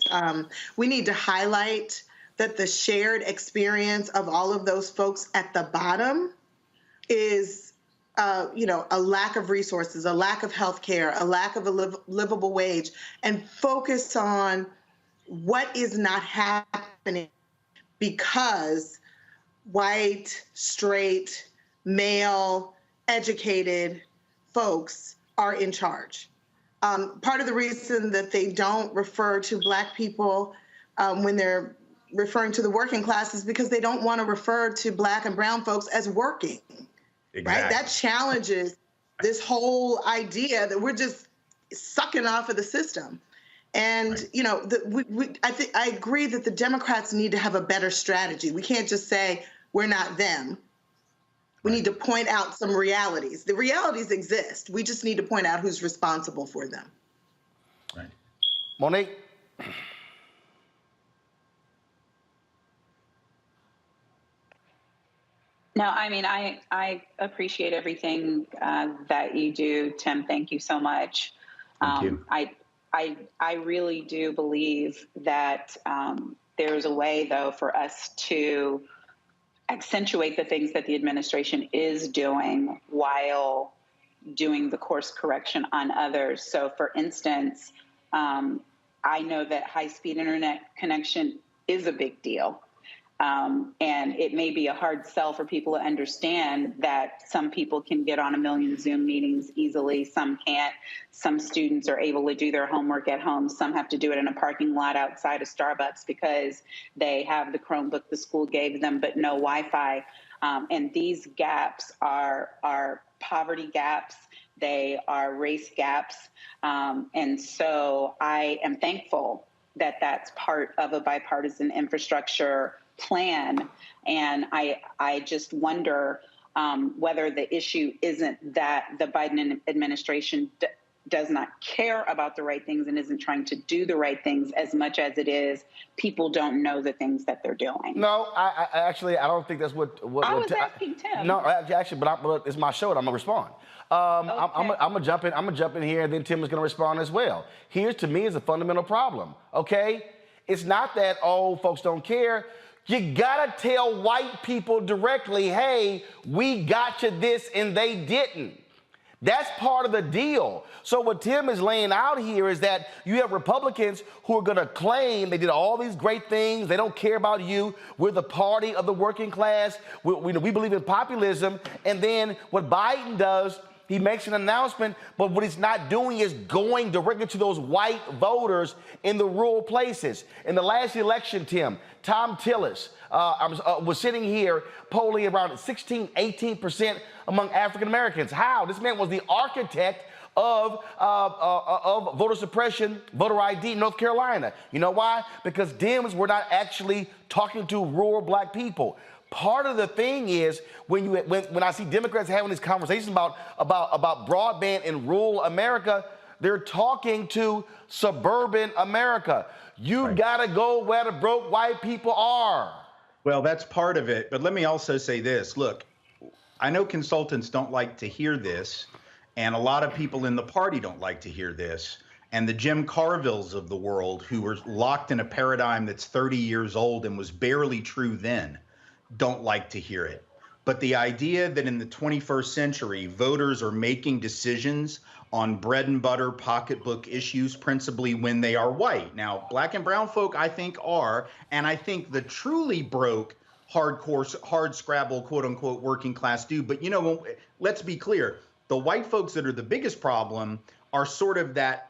P: We need to highlight that the shared experience of all of those folks at the bottom is a lack of resources, a lack of health care, a lack of a livable wage, and focus on what is not happening because white, straight, male, educated folks are in charge. Part of the reason that they don't refer to Black people when they're referring to the working class is because they don't want to refer to Black and brown folks as working. Exactly. Right? That challenges this whole idea that we're just sucking off of the system. And, right. I agree that the Democrats need to have a better strategy. We can't just say we're not them. We need to point out some realities. The realities exist. We just need to point out who's responsible for them.
K: Right. Monique.
O: No, I mean, I appreciate everything that you do, Tim. Thank you so much.
U: Thank you.
O: I really do believe that there's a way, though, for us to accentuate the things that the administration is doing while doing the course correction on others. So, for instance, I know that high-speed internet connection is a big deal. And it may be a hard sell for people to understand that some people can get on 1 million Zoom meetings easily. Some can't. Some students are able to do their homework at home. Some have to do it in a parking lot outside of Starbucks because they have the Chromebook the school gave them, but no Wi-Fi. And these gaps are poverty gaps. They are race gaps. And so I am thankful that that's part of a bipartisan infrastructure plan. And I just wonder whether the issue isn't that the Biden administration does not care about the right things and isn't trying to do the right things as much as it is people don't know the things that they're doing.
K: No, I actually don't think that's what
O: I was asking Tim.
K: No, actually, but it's my show and I'm gonna respond. I'm gonna jump in. I'm gonna jump in here, and then Tim is gonna respond as well. Here's to me is a fundamental problem. Okay, it's not that folks don't care. You gotta tell white people directly, hey, we got you this and they didn't. That's part of the deal. So what Tim is laying out here is that you have Republicans who are gonna claim they did all these great things, they don't care about you, we're the party of the working class, we believe in populism, and then what Biden does, he makes an announcement, but what he's not doing is going directly to those white voters in the rural places. In the last election, Tim, Tom Tillis was sitting here polling around 16, 18% among African Americans. How? This man was the architect of voter suppression, voter ID in North Carolina. You know why? Because Dems were not actually talking to rural black people. Part of the thing is when I see Democrats having these conversations about broadband in rural America, they're talking to suburban America. You gotta go where the broke white people are.
A: Well, that's part of it. But let me also say this. Look, I know consultants don't like to hear this, and a lot of people in the party don't like to hear this. And the Jim Carvilles of the world, who were locked in a paradigm that's 30 years old and was barely true then, don't like to hear it. But the idea that in the 21st century, voters are making decisions on bread and butter pocketbook issues, principally when they are white. Now, black and brown folk, I think, are, and I think the truly broke, hardcore, hard scrabble, quote unquote, working class do. But, you know, let's be clear. The white folks that are the biggest problem are sort of that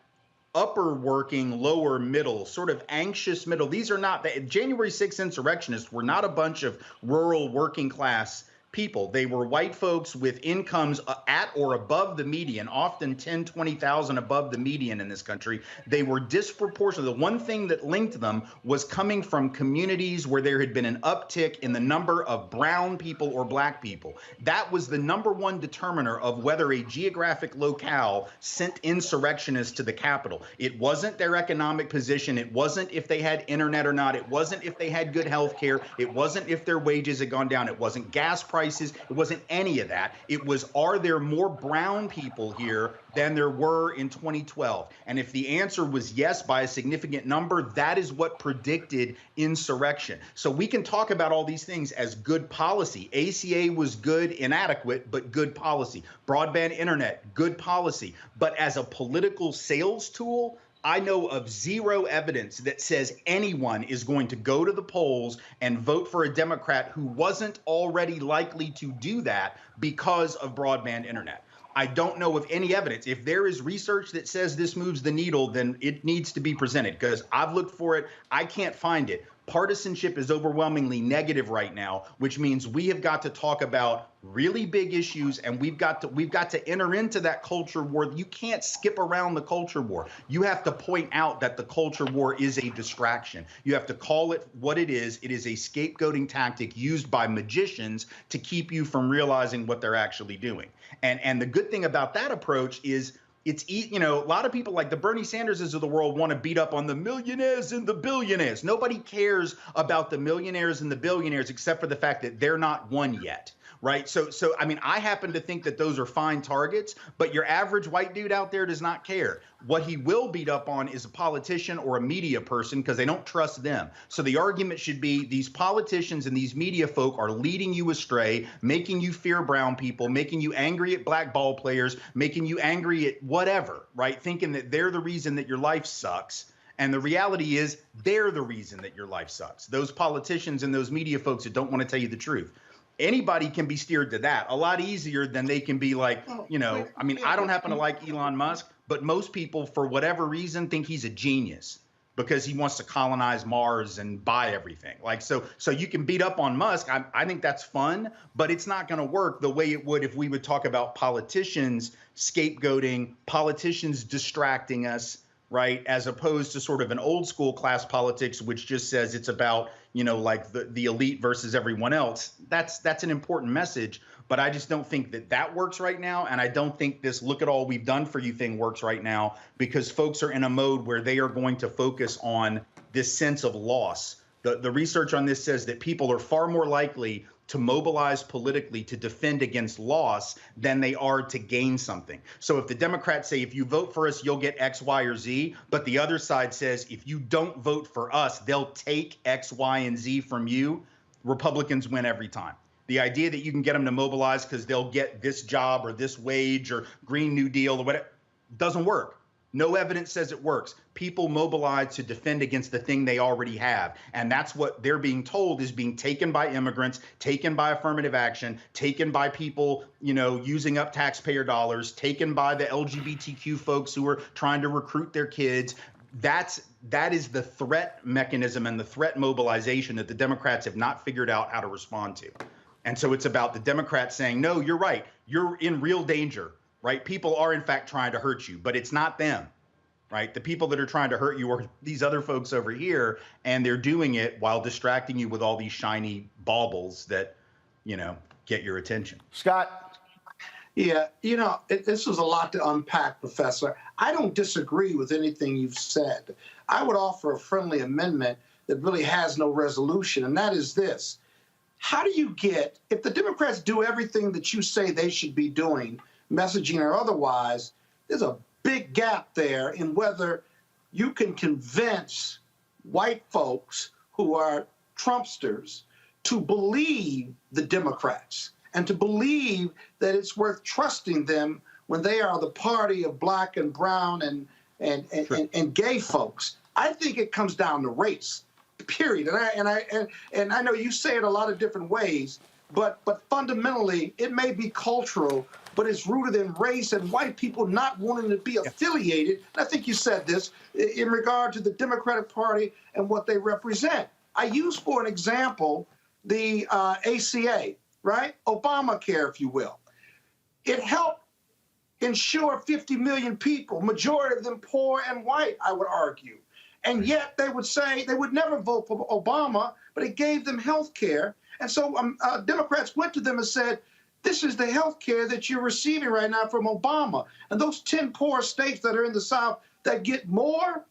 A: upper working, lower middle, sort of anxious middle. These are not the January 6th insurrectionists were not a bunch of rural working class people. They were white folks with incomes at or above the median, often 10, 20,000 above the median in this country. They were disproportionate. The one thing that linked them was coming from communities where there had been an uptick in the number of brown people or black people. That was the number one determiner of whether a geographic locale sent insurrectionists to the Capitol. It wasn't their economic position. It wasn't if they had internet or not. It wasn't if they had good health care. It wasn't if their wages had gone down. It wasn't gas prices. It wasn't any of that. It was, are there more brown people here than there were in 2012? And if the answer was yes by a significant number, that is what predicted insurrection. So we can talk about all these things as good policy. ACA was good, inadequate, but good policy. Broadband internet, good policy. But as a political sales tool, I know of zero evidence that says anyone is going to go to the polls and vote for a Democrat who wasn't already likely to do that because of broadband internet. I don't know of any evidence. If there is research that says this moves the needle, then it needs to be presented, because I've looked for it. I can't find it. Partisanship is overwhelmingly negative right now, which means we have got to talk about really big issues, and we've got to enter into that culture war. You can't skip around the culture war. You have to point out that the culture war is a distraction. You have to call it what it is. It is a scapegoating tactic used by magicians to keep you from realizing what they're actually doing. And the good thing about that approach is it's, you know, a lot of people like the Bernie Sanderses of the world want to beat up on the millionaires and the billionaires. Nobody cares about the millionaires and the billionaires except for the fact that they're not won yet. right? So I mean, I happen to think that those are fine targets, but your average white dude out there does not care. What he will beat up on is a politician or a media person because they don't trust them. So the argument should be these politicians and these media folk are leading you astray, making you fear brown people, making you angry at black ball players, making you angry at whatever, right? Thinking that they're the reason that your life sucks. And the reality is they're the reason that your life sucks. Those politicians and those media folks that don't want to tell you the truth. Anybody can be steered to that a lot easier than they can be like, you know, I mean, I don't happen to like Elon Musk, but most people, for whatever reason, think he's a genius because he wants to colonize Mars and buy everything. Like, so you can beat up on Musk. I think that's fun, but it's not going to work the way it would if we would talk about politicians scapegoating, politicians distracting us, right? As opposed to sort of an old school class politics, which just says it's about, you know, like the elite versus everyone else. That's an important message, but I just don't think that works right now. And I don't think this look at all we've done for you thing works right now because folks are in a mode where they are going to focus on this sense of loss. The research on this says that people are far more likely to mobilize politically to defend against loss than they are to gain something. So if the Democrats say, if you vote for us, you'll get X, Y, or Z, but the other side says, if you don't vote for us, they'll take X, Y, and Z from you, Republicans win every time. The idea that you can get them to mobilize because they'll get this job or this wage or Green New Deal or whatever doesn't work. No evidence says it works. People mobilize to defend against the thing they already have. And that's what they're being told is being taken by immigrants, taken by affirmative action, taken by people, you know, using up taxpayer dollars, taken by the LGBTQ folks who are trying to recruit their kids. That is the threat mechanism and the threat mobilization that the Democrats have not figured out how to respond to. And so it's about the Democrats saying, no, you're right. You're in real danger. Right? People are, in fact, trying to hurt you, but it's not them, right? The people that are trying to hurt you are these other folks over here, and they're doing it while distracting you with all these shiny baubles that, you know, get your attention.
K: Scott?
N: Yeah, you know, this is a lot to unpack, Professor. I don't disagree with anything you've said. I would offer a friendly amendment that really has no resolution, and that is this. How do you get, if the Democrats do everything that you say they should be doing, messaging or otherwise, there's a big gap there in whether you can convince white folks who are Trumpsters to believe the Democrats and to believe that it's worth trusting them when they are the party of black and brown and gay folks. I think it comes down to race, period. And I know you say it a lot of different ways, but fundamentally it may be cultural, but it's rooted in race and white people not wanting to be affiliated. And I think you said this in regard to the Democratic Party and what they represent. I use, for an example, the ACA, right? Obamacare, if you will. It helped insure 50 million people, majority of them poor and white, I would argue. And yet they would say they would never vote for Obama, but it gave them health care. And so Democrats went to them and said, this is the health care that you're receiving right now from Obama. And those 10 poor states that are in the South that get more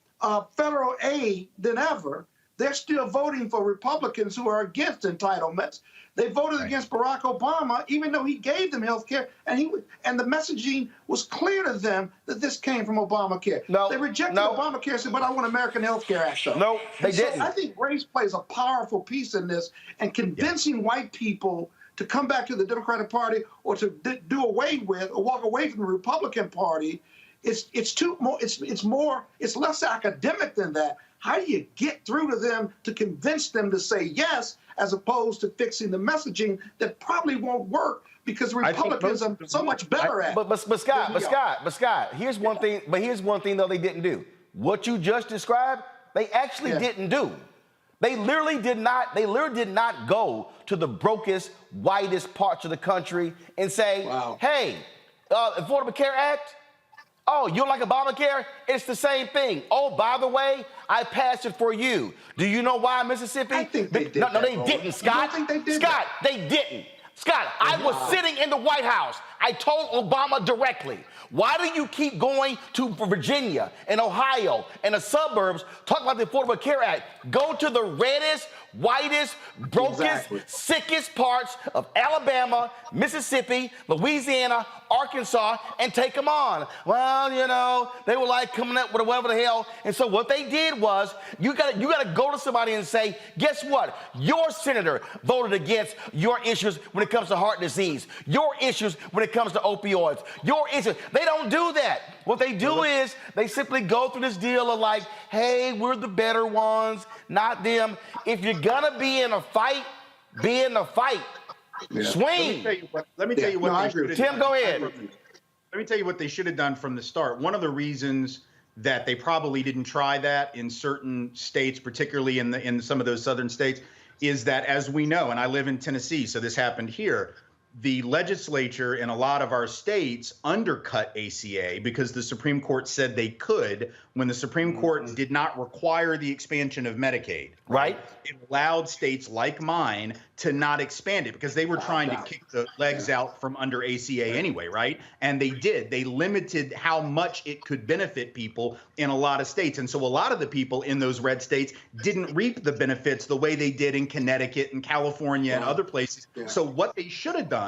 N: federal aid than ever, they're still voting for Republicans who are against entitlements. They voted against Barack Obama, even though he gave them health care, and the messaging was clear to them that this came from Obamacare.
K: No,
N: they rejected Obamacare and said, but I want American Health Care Act.
K: No, they didn't.
N: I think race plays a powerful piece in this, and convincing white people to come back to the Democratic Party or to do away with or walk away from the Republican Party, it's less academic than that. How do you get through to them to convince them to say yes, as opposed to fixing the messaging that probably won't work because Republicans are so much better at it.
K: But Scott, here's one thing. But here's one thing though they didn't do. What you just described, they actually didn't do. They literally did not. They literally did not go to the brokest, whitest parts of the country and say, "Hey, Affordable Care Act. Oh, you don't like Obamacare? It's the same thing. Oh, by the way, I passed it for you. Do you know why, Mississippi?"
N: I think they did.
K: No, they didn't, Scott.
N: You don't think they did
K: Scott, they didn't. Scott, I was sitting in the White House. I told Obama directly, why do you keep going to Virginia and Ohio and the suburbs, talk about the Affordable Care Act? Go to the reddest, whitest, brokest, sickest parts of Alabama, Mississippi, Louisiana, Arkansas, and take them on. Well, you know, they were like coming up with whatever the hell. And so what they did was, you gotta go to somebody and say, guess what? Your senator voted against your issues when it comes to heart disease, your issues when it comes to opioids, your issues. They don't do that. What they do is they simply go through this deal of like, hey, we're the better ones, not them. If you're gonna be in a fight, be in the fight. Yeah. Swing.
A: Let me tell you what.
K: I agree. Tim, go ahead.
A: Let me tell you what they should have done from the start. One of the reasons that they probably didn't try that in certain states, particularly in some of those southern states, is that, as we know, and I live in Tennessee, so this happened here, the legislature in a lot of our states undercut ACA because the Supreme Court said they could when the Supreme Court did not require the expansion of Medicaid.
K: Right.
A: It allowed states like mine to not expand it because they were trying to kick the legs out from under ACA anyway, right? And they did. They limited how much it could benefit people in a lot of states. And so a lot of the people in those red states didn't reap the benefits the way they did in Connecticut and California and other places. So what they should have done,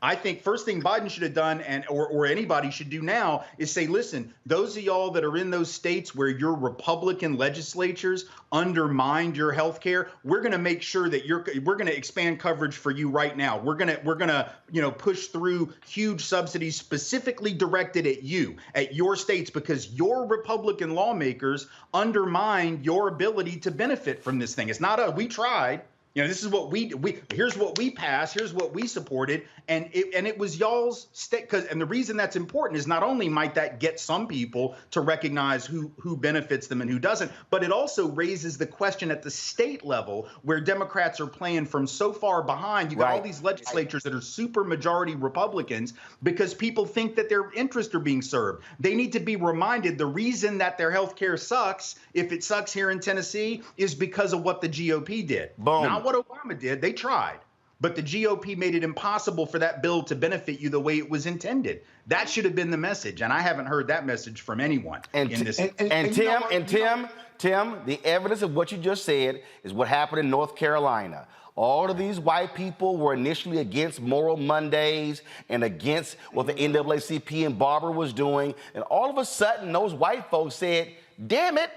A: I think first thing Biden should have done, and or anybody should do now, is say, listen, those of y'all that are in those states where your Republican legislatures undermined your health care, we're going to make sure that we're going to expand coverage for you right now. We're going to push through huge subsidies specifically directed at you, at your states, because your Republican lawmakers undermined your ability to benefit from this thing. It's not we tried. You know, this is what we here's what we passed, here's what we supported, and it was y'all's state. And the reason that's important is not only might that get some people to recognize who benefits them and who doesn't, but it also raises the question at the state level where Democrats are playing from so far behind. You got all these legislatures that are super majority Republicans because people think that their interests are being served. They need to be reminded the reason that their health care sucks, if it sucks here in Tennessee, is because of what the GOP did.
K: Boom.
A: Not what Obama did. They tried. But the GOP made it impossible for that bill to benefit you the way it was intended. That should have been the message. And I haven't heard that message from anyone in this.
K: Tim, the evidence of what you just said is what happened in North Carolina. All of these white people were initially against Moral Mondays and against what the NAACP and Barber was doing. And all of a sudden, those white folks said, damn it,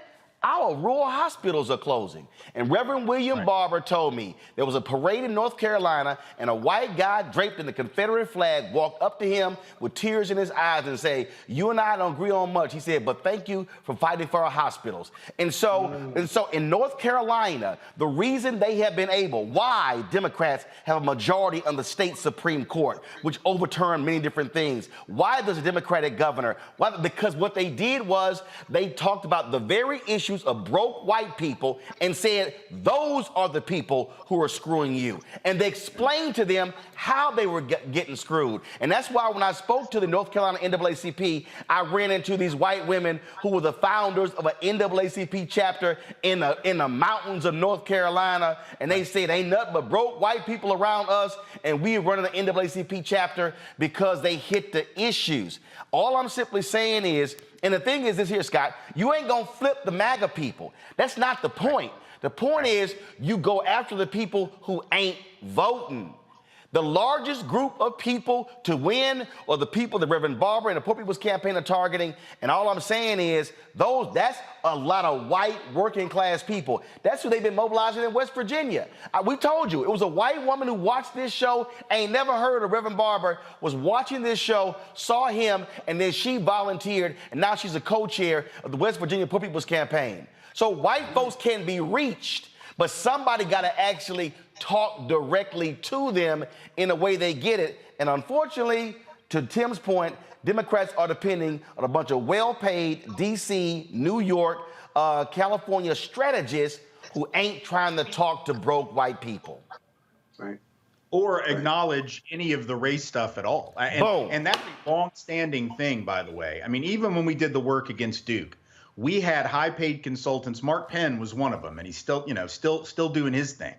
K: our rural hospitals are closing. And Reverend William Barber told me there was a parade in North Carolina and a white guy draped in the Confederate flag walked up to him with tears in his eyes and said, you and I don't agree on much. He said, but thank you for fighting for our hospitals. And so in North Carolina, the reason they have been able, why Democrats have a majority on the state Supreme Court, which overturned many different things. Why does a Democratic governor? Why? Because what they did was they talked about the very issues of broke white people and said, those are the people who are screwing you. And they explained to them how they were getting screwed. And that's why when I spoke to the North Carolina NAACP, I ran into these white women who were the founders of an NAACP chapter in the mountains of North Carolina. And they said, ain't nothing but broke white people around us. And we are running the NAACP chapter because they hit the issues. All I'm simply saying is, and the thing is this here, Scott, you ain't gonna flip the MAGA people. That's not the point. The point is you go after the people who ain't voting. The largest group of people to win are the people that Reverend Barber and the Poor People's Campaign are targeting. And all I'm saying is that's a lot of white working class people. That's who they've been mobilizing in West Virginia. We told you, it was a white woman who watched this show, ain't never heard of Reverend Barber, was watching this show, saw him, and then she volunteered, and now she's a co-chair of the West Virginia Poor People's Campaign. So white folks can be reached, but somebody got to actually talk directly to them in a way they get it. And unfortunately, to Tim's point, Democrats are depending on a bunch of well-paid D.C., New York, California strategists who ain't trying to talk to broke white people.
N: Right.
A: Or acknowledge any of the race stuff at all. And that's a long-standing thing, by the way. I mean, even when we did the work against Duke, we had high-paid consultants. Mark Penn was one of them, and he's still doing his thing.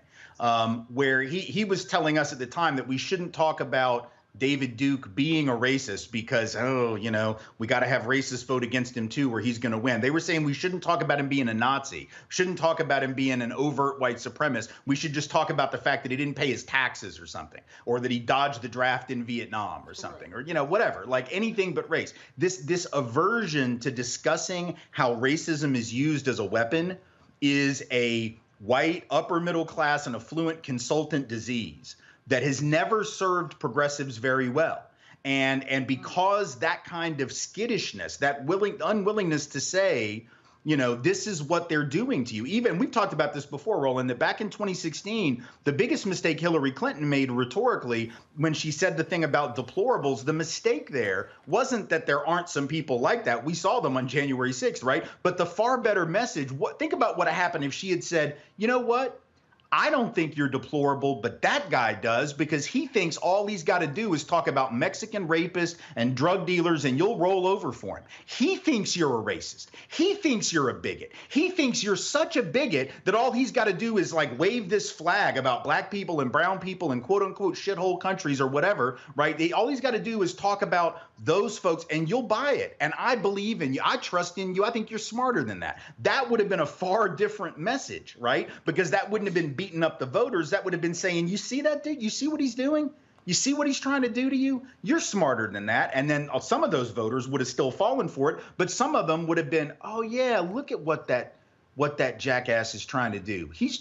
A: Where he was telling us at the time that we shouldn't talk about David Duke being a racist because, we got to have racists vote against him too, or he's going to win. They were saying we shouldn't talk about him being a Nazi, shouldn't talk about him being an overt white supremacist. We should just talk about the fact that he didn't pay his taxes or something, or that he dodged the draft in Vietnam or something, or, whatever, like anything but race. This aversion to discussing how racism is used as a weapon is a white, upper middle class and affluent consultant disease that has never served progressives very well. And because that kind of skittishness, that unwillingness to say, this is what they're doing to you. Even we've talked about this before, Roland, that back in 2016, the biggest mistake Hillary Clinton made rhetorically when she said the thing about deplorables, the mistake there wasn't that there aren't some people like that. We saw them on January 6th, right? But the far better message, think about what happened if she had said, you know what? I don't think you're deplorable, but that guy does, because he thinks all he's got to do is talk about Mexican rapists and drug dealers and you'll roll over for him. He thinks you're a racist. He thinks you're a bigot. He thinks you're such a bigot that all he's got to do is like wave this flag about black people and brown people and quote unquote shithole countries or whatever, right? All he's got to do is talk about those folks and you'll buy it. And I believe in you. I trust in you. I think you're smarter than that. That would have been a far different message, right? Because that wouldn't have been beating up the voters. That would have been saying, you see that dude? You see what he's doing? You see what he's trying to do to you? You're smarter than that. And then some of those voters would have still fallen for it, but some of them would have been, oh yeah, look at what that jackass is trying to do. He's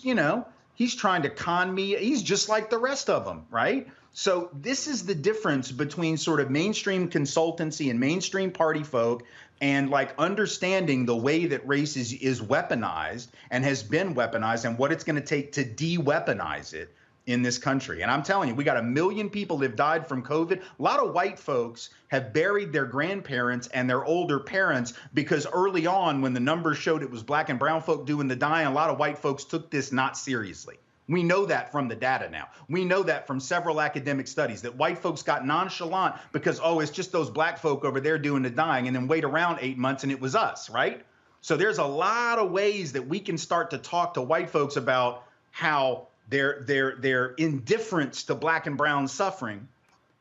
A: trying to con me. He's just like the rest of them, right? So this is the difference between sort of mainstream consultancy and mainstream party folk and like understanding the way that race is weaponized and has been weaponized and what it's going to take to de-weaponize it in this country. And I'm telling you, we got 1 million people that have died from COVID. A lot of white folks have buried their grandparents and their older parents because early on when the numbers showed it was black and brown folk doing the dying, a lot of white folks took this not seriously. We know that from the data now. We know that from several academic studies that white folks got nonchalant because, it's just those black folk over there doing the dying, and then wait around 8 months and it was us, right? So there's a lot of ways that we can start to talk to white folks about how their indifference to black and brown suffering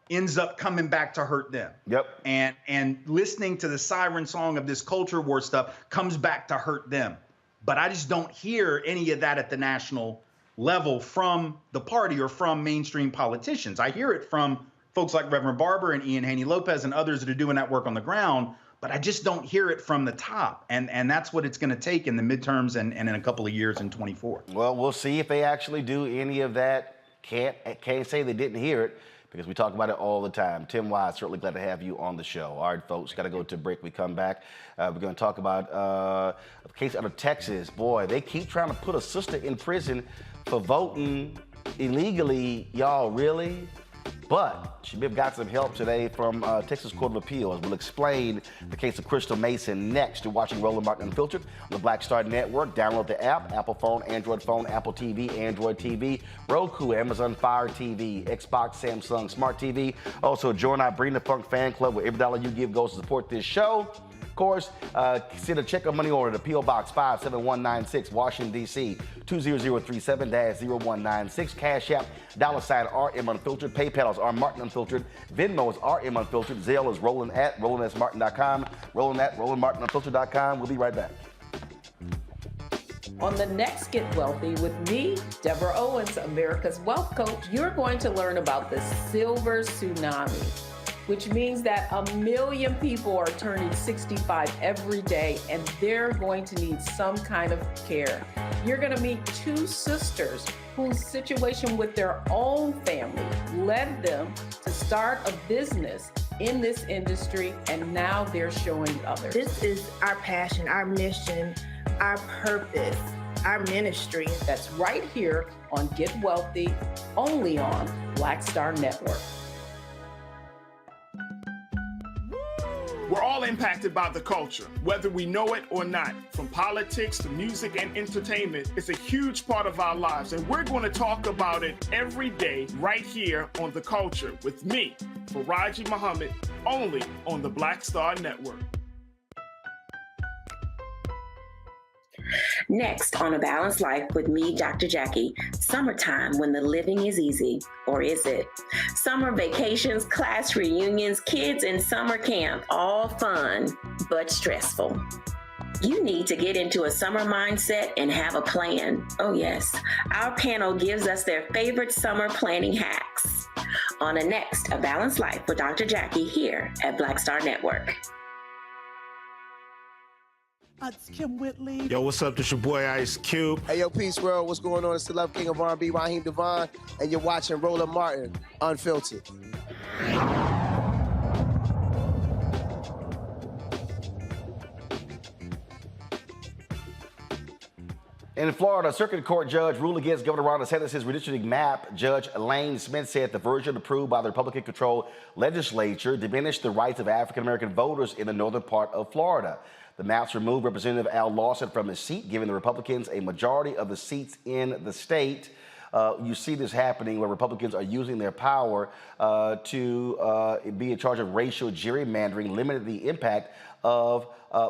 A: ends up coming back to hurt them.
K: Yep.
A: And listening to the siren song of this culture war stuff comes back to hurt them. But I just don't hear any of that at the national level from the party or from mainstream politicians. I hear it from folks like Reverend Barber and Ian Haney-Lopez and others that are doing that work on the ground, but I just don't hear it from the top. And that's what it's going to take in the midterms and in a couple of years in 24.
K: Well, we'll see if they actually do any of that. Can't say they didn't hear it because we talk about it all the time. Tim Wise, certainly glad to have you on the show. All right, folks, got to go to a break. We come back. We're going to talk about a case out of Texas. Boy, they keep trying to put a sister in prison for voting illegally. Y'all, really? But she got some help today from Texas Court of Appeals. We'll explain the case of Crystal Mason next. You're watching Roland Martin Unfiltered on the Black Star Network. Download the app, Apple phone, Android phone, Apple TV, Android TV, Roku, Amazon Fire TV, Xbox, Samsung Smart TV. Also, join our Bring the Funk fan club where every dollar you give goes to support this show. Of course, send a check or money order to P.O. Box 57196, Washington, D.C. 20037-0196. Cash App, $RM Unfiltered. PayPal is R Martin Unfiltered. Venmo is RM Unfiltered. Zelle is Roland@RolandSMartin.com. Roland@RolandMartinUnfiltered.com. We'll be right back.
B: On the next Get Wealthy with me, Deborah Owens, America's Wealth Coach, you're going to learn about the silver tsunami, which means that 1 million people are turning 65 every day and they're going to need some kind of care. You're going to meet 2 sisters whose situation with their own family led them to start a business in this industry, and now they're showing others.
C: This is our passion, our mission, our purpose, our ministry.
B: That's right here on Get Wealthy, only on Black Star Network.
S: We're all impacted by the culture, whether we know it or not. From politics to music and entertainment, it's a huge part of our lives, and we're going to talk about it every day right here on The Culture with me, Faraji Muhammad, only on the Black Star Network.
Q: Next on A Balanced Life with me, Dr. Jackie, summertime when the living is easy, or is it? Summer vacations, class reunions, kids in summer camp, all fun, but stressful. You need to get into a summer mindset and have a plan. Oh yes, our panel gives us their favorite summer planning hacks. On the next A Balanced Life with Dr. Jackie here at Black Star Network.
D: It's Kim Whitley.
I: Yo, what's up? This your boy Ice Cube.
T: Hey, yo, Peace World. What's going on? It's the Love King of R&B, Raheem Devon, and you're watching Roland Martin, Unfiltered.
K: In Florida, a circuit court judge ruled against Governor Ron DeSantis' redistricting map. Judge Elaine Smith said the version approved by the Republican-controlled legislature diminished the rights of African-American voters in the northern part of Florida. The maps removed Representative Al Lawson from his seat, giving the Republicans a majority of the seats in the state. You see this happening where Republicans are using their power to be in charge of racial gerrymandering, limiting the impact of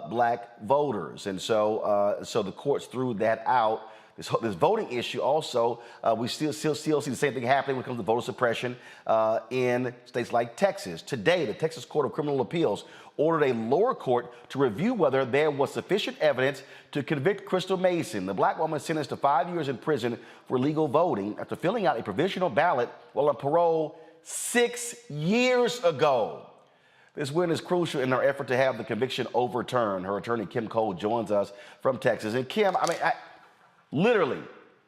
K: black voters. And so the courts threw that out. This voting issue also, we still see the same thing happening when it comes to voter suppression in states like Texas. Today, the Texas Court of Criminal Appeals ordered a lower court to review whether there was sufficient evidence to convict Crystal Mason, the black woman sentenced to 5 years in prison for illegal voting after filling out a provisional ballot while on parole 6 years ago. This win is crucial in our effort to have the conviction overturned. Her attorney, Kim Cole, joins us from Texas. And Kim, literally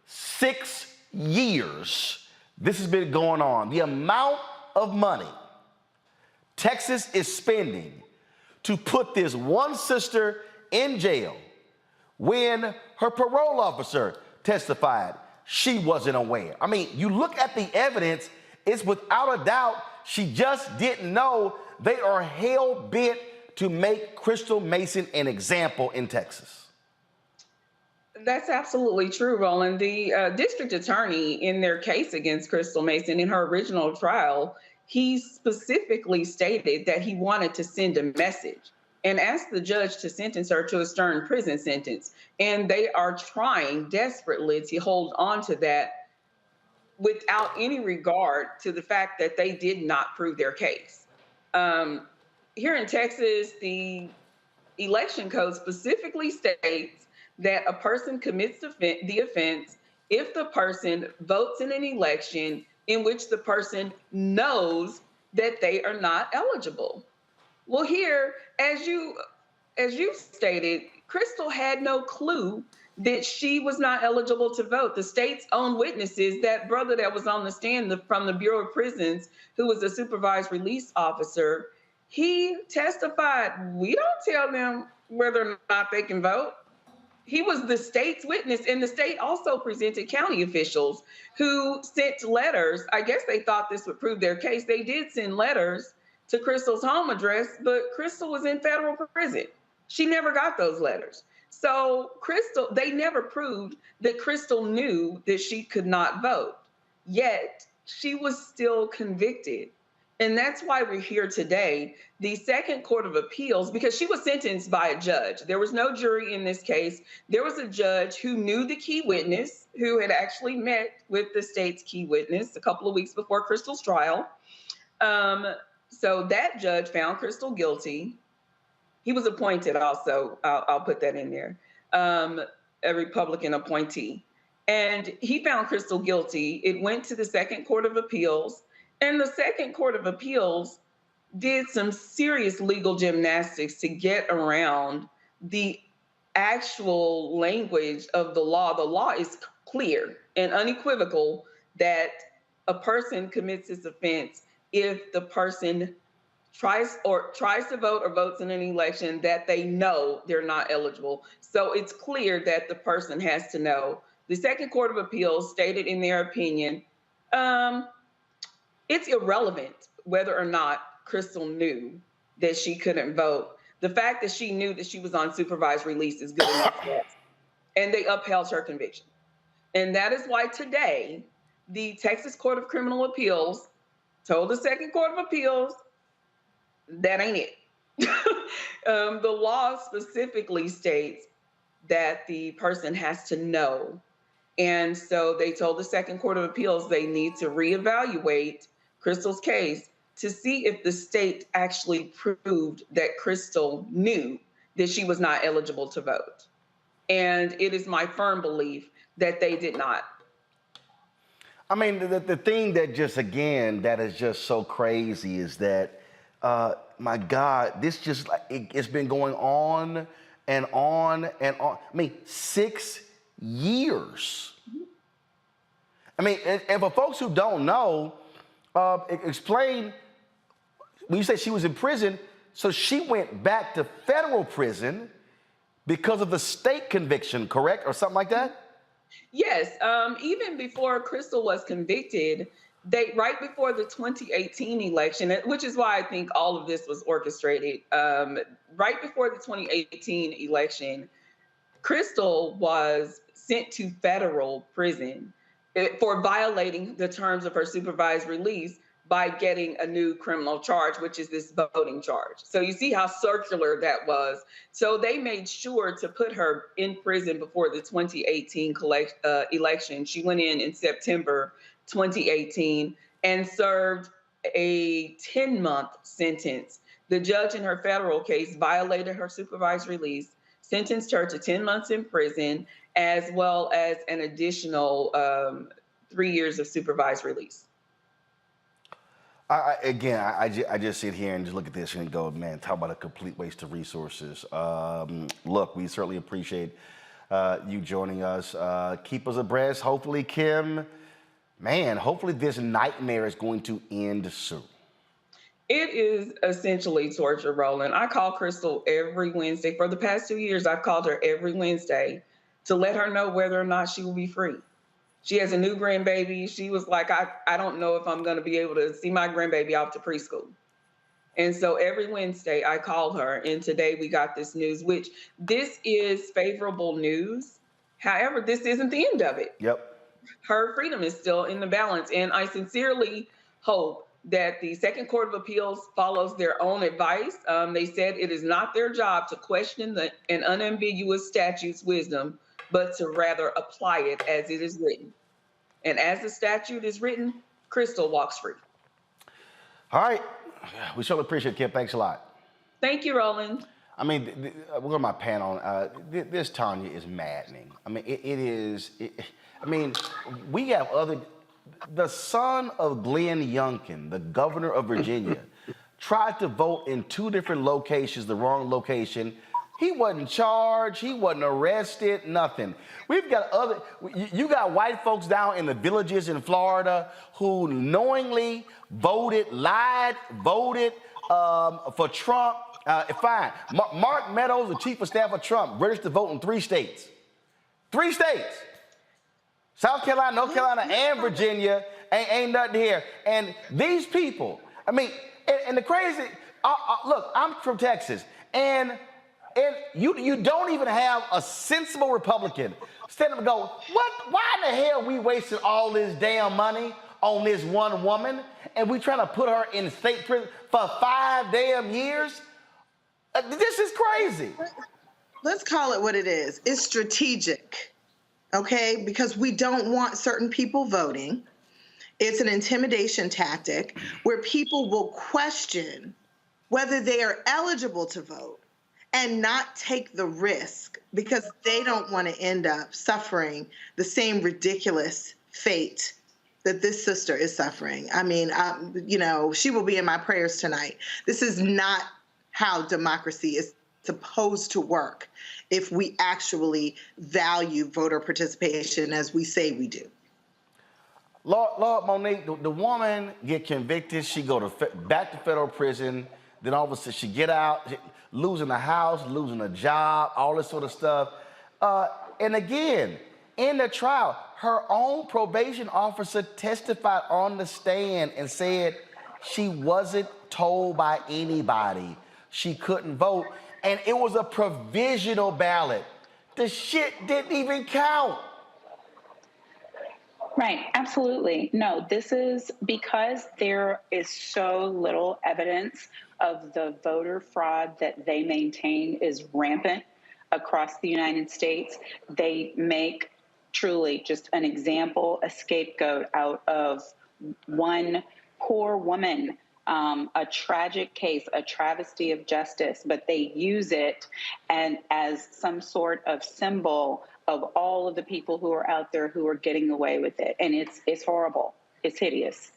K: 6 years this has been going on. The amount of money Texas is spending to put this one sister in jail when her parole officer testified she wasn't aware. I mean, you look at the evidence, it's without a doubt she just didn't know. They are hell-bent to make Crystal Mason an example in Texas.
B: That's absolutely true, Roland. The district attorney in their case against Crystal Mason in her original trial, he specifically stated that he wanted to send a message and asked the judge to sentence her to a stern prison sentence. And they are trying desperately to hold on to that without any regard to the fact that they did not prove their case. Here in Texas, the election code specifically states that a person commits the offense if the person votes in an election in which the person knows that they are not eligible. Well, here, as you stated, Crystal had no clue that she was not eligible to vote. The state's own witnesses, that brother that was on the stand from the Bureau of Prisons, who was a supervised release officer, he testified, we don't tell them whether or not they can vote. He was the state's witness, and the state also presented county officials who sent letters. I guess they thought this would prove their case. They did send letters to Crystal's home address, but Crystal was in federal prison. She never got those letters. So Crystal, they never proved that Crystal knew that she could not vote, yet she was still convicted. And that's why we're here today. The Second Court of Appeals, because she was sentenced by a judge. There was no jury in this case. There was a judge who knew the key witness, who had actually met with the state's key witness a couple of weeks before Crystal's trial. So that judge found Crystal guilty. He was appointed also, I'll put that in there, a Republican appointee. And he found Crystal guilty. It went to the Second Court of Appeals. And the Second Court of Appeals did some serious legal gymnastics to get around the actual language of the law. The law is clear and unequivocal that a person commits this offense if the person tries to vote or votes in an election that they know they're not eligible. So it's clear that the person has to know. The Second Court of Appeals stated in their opinion, it's irrelevant whether or not Crystal knew that she couldn't vote. The fact that she knew that she was on supervised release is good enough for us. And they upheld her conviction. And that is why today, the Texas Court of Criminal Appeals told the Second Court of Appeals, that ain't it. The law specifically states that the person has to know. And so they told the Second Court of Appeals they need to reevaluate Crystal's case to see if the state actually proved that Crystal knew that she was not eligible to vote. And it is my firm belief that they did not.
K: I mean, the thing that just, again, that is just so crazy is that, my God, this just, it's been going on and on and on. I mean, 6 years. I mean, and for folks who don't know, explain, when you say she was in prison, so she went back to federal prison because of the state conviction, correct? Or something like that?
B: Yes, even before Crystal was convicted, right before the 2018 election, which is why I think all of this was orchestrated, right before the 2018 election, Crystal was sent to federal prison for violating the terms of her supervised release by getting a new criminal charge, which is this voting charge. So you see how circular that was. So they made sure to put her in prison before the 2018 election. She went in September 2018 and served a 10-month sentence. The judge in her federal case violated her supervised release, sentenced her to 10 months in prison, as well as an additional 3 years of supervised release.
K: I just sit here and just look at this and go, man, talk about a complete waste of resources. Look, we certainly appreciate you joining us. Keep us abreast. Hopefully, Kim, man, hopefully this nightmare is going to end soon.
B: It is essentially torture, Roland. I call Crystal every Wednesday. For the past 2 years, I've called her every Wednesday to let her know whether or not she will be free. She has a new grandbaby. She was like, I don't know if I'm going to be able to see my grandbaby off to preschool. And so every Wednesday I called her, and today we got this news, which this is favorable news. However, this isn't the end of it.
K: Yep.
B: Her freedom is still in the balance. And I sincerely hope that the Second Court of Appeals follows their own advice. They said it is not their job to question an unambiguous statute's wisdom, but to rather apply it as it is written. And as the statute is written, Crystal walks free.
K: All right. We certainly appreciate it, Kim. Thanks a lot.
B: Thank you, Roland.
K: I mean, we're going to my panel. This, Tanya, is maddening. I mean, it is. I mean, we have the son of Glenn Youngkin, the governor of Virginia, tried to vote in 2 different locations, the wrong location. He wasn't charged, he wasn't arrested, nothing. We've got you got white folks down in the villages in Florida who knowingly lied, voted for Trump. Fine. Mark Meadows, the chief of staff of Trump, registered to vote in 3 states. 3 states. South Carolina, North Carolina, and Virginia, ain't nothing here. And these people, I mean, and the crazy, look, I'm from Texas, and you don't even have a sensible Republican stand up and go, why in the hell we wasting all this damn money on this one woman, and we trying to put her in state prison for 5 damn years? This is crazy.
P: Let's call it what it is. It's strategic, okay? Because we don't want certain people voting. It's an intimidation tactic where people will question whether they are eligible to vote and not take the risk because they don't want to end up suffering the same ridiculous fate that this sister is suffering. I mean, she will be in my prayers tonight. This is not how democracy is supposed to work if we actually value voter participation as we say we do.
K: Lord Monique, the woman get convicted, she go back to federal prison, then all of a sudden she get out, losing a house, losing a job, all this sort of stuff. And again, in the trial, her own probation officer testified on the stand and said she wasn't told by anybody she couldn't vote, and it was a provisional ballot. The shit didn't even count.
O: Right, absolutely. No, this is because there is so little evidence of the voter fraud that they maintain is rampant. across the United States. They make truly just an example, a scapegoat out of one poor woman, a tragic case, a travesty of justice, but they use it and as some sort of symbol of all of the people who are out there who are getting away with it. And it's horrible. It's hideous.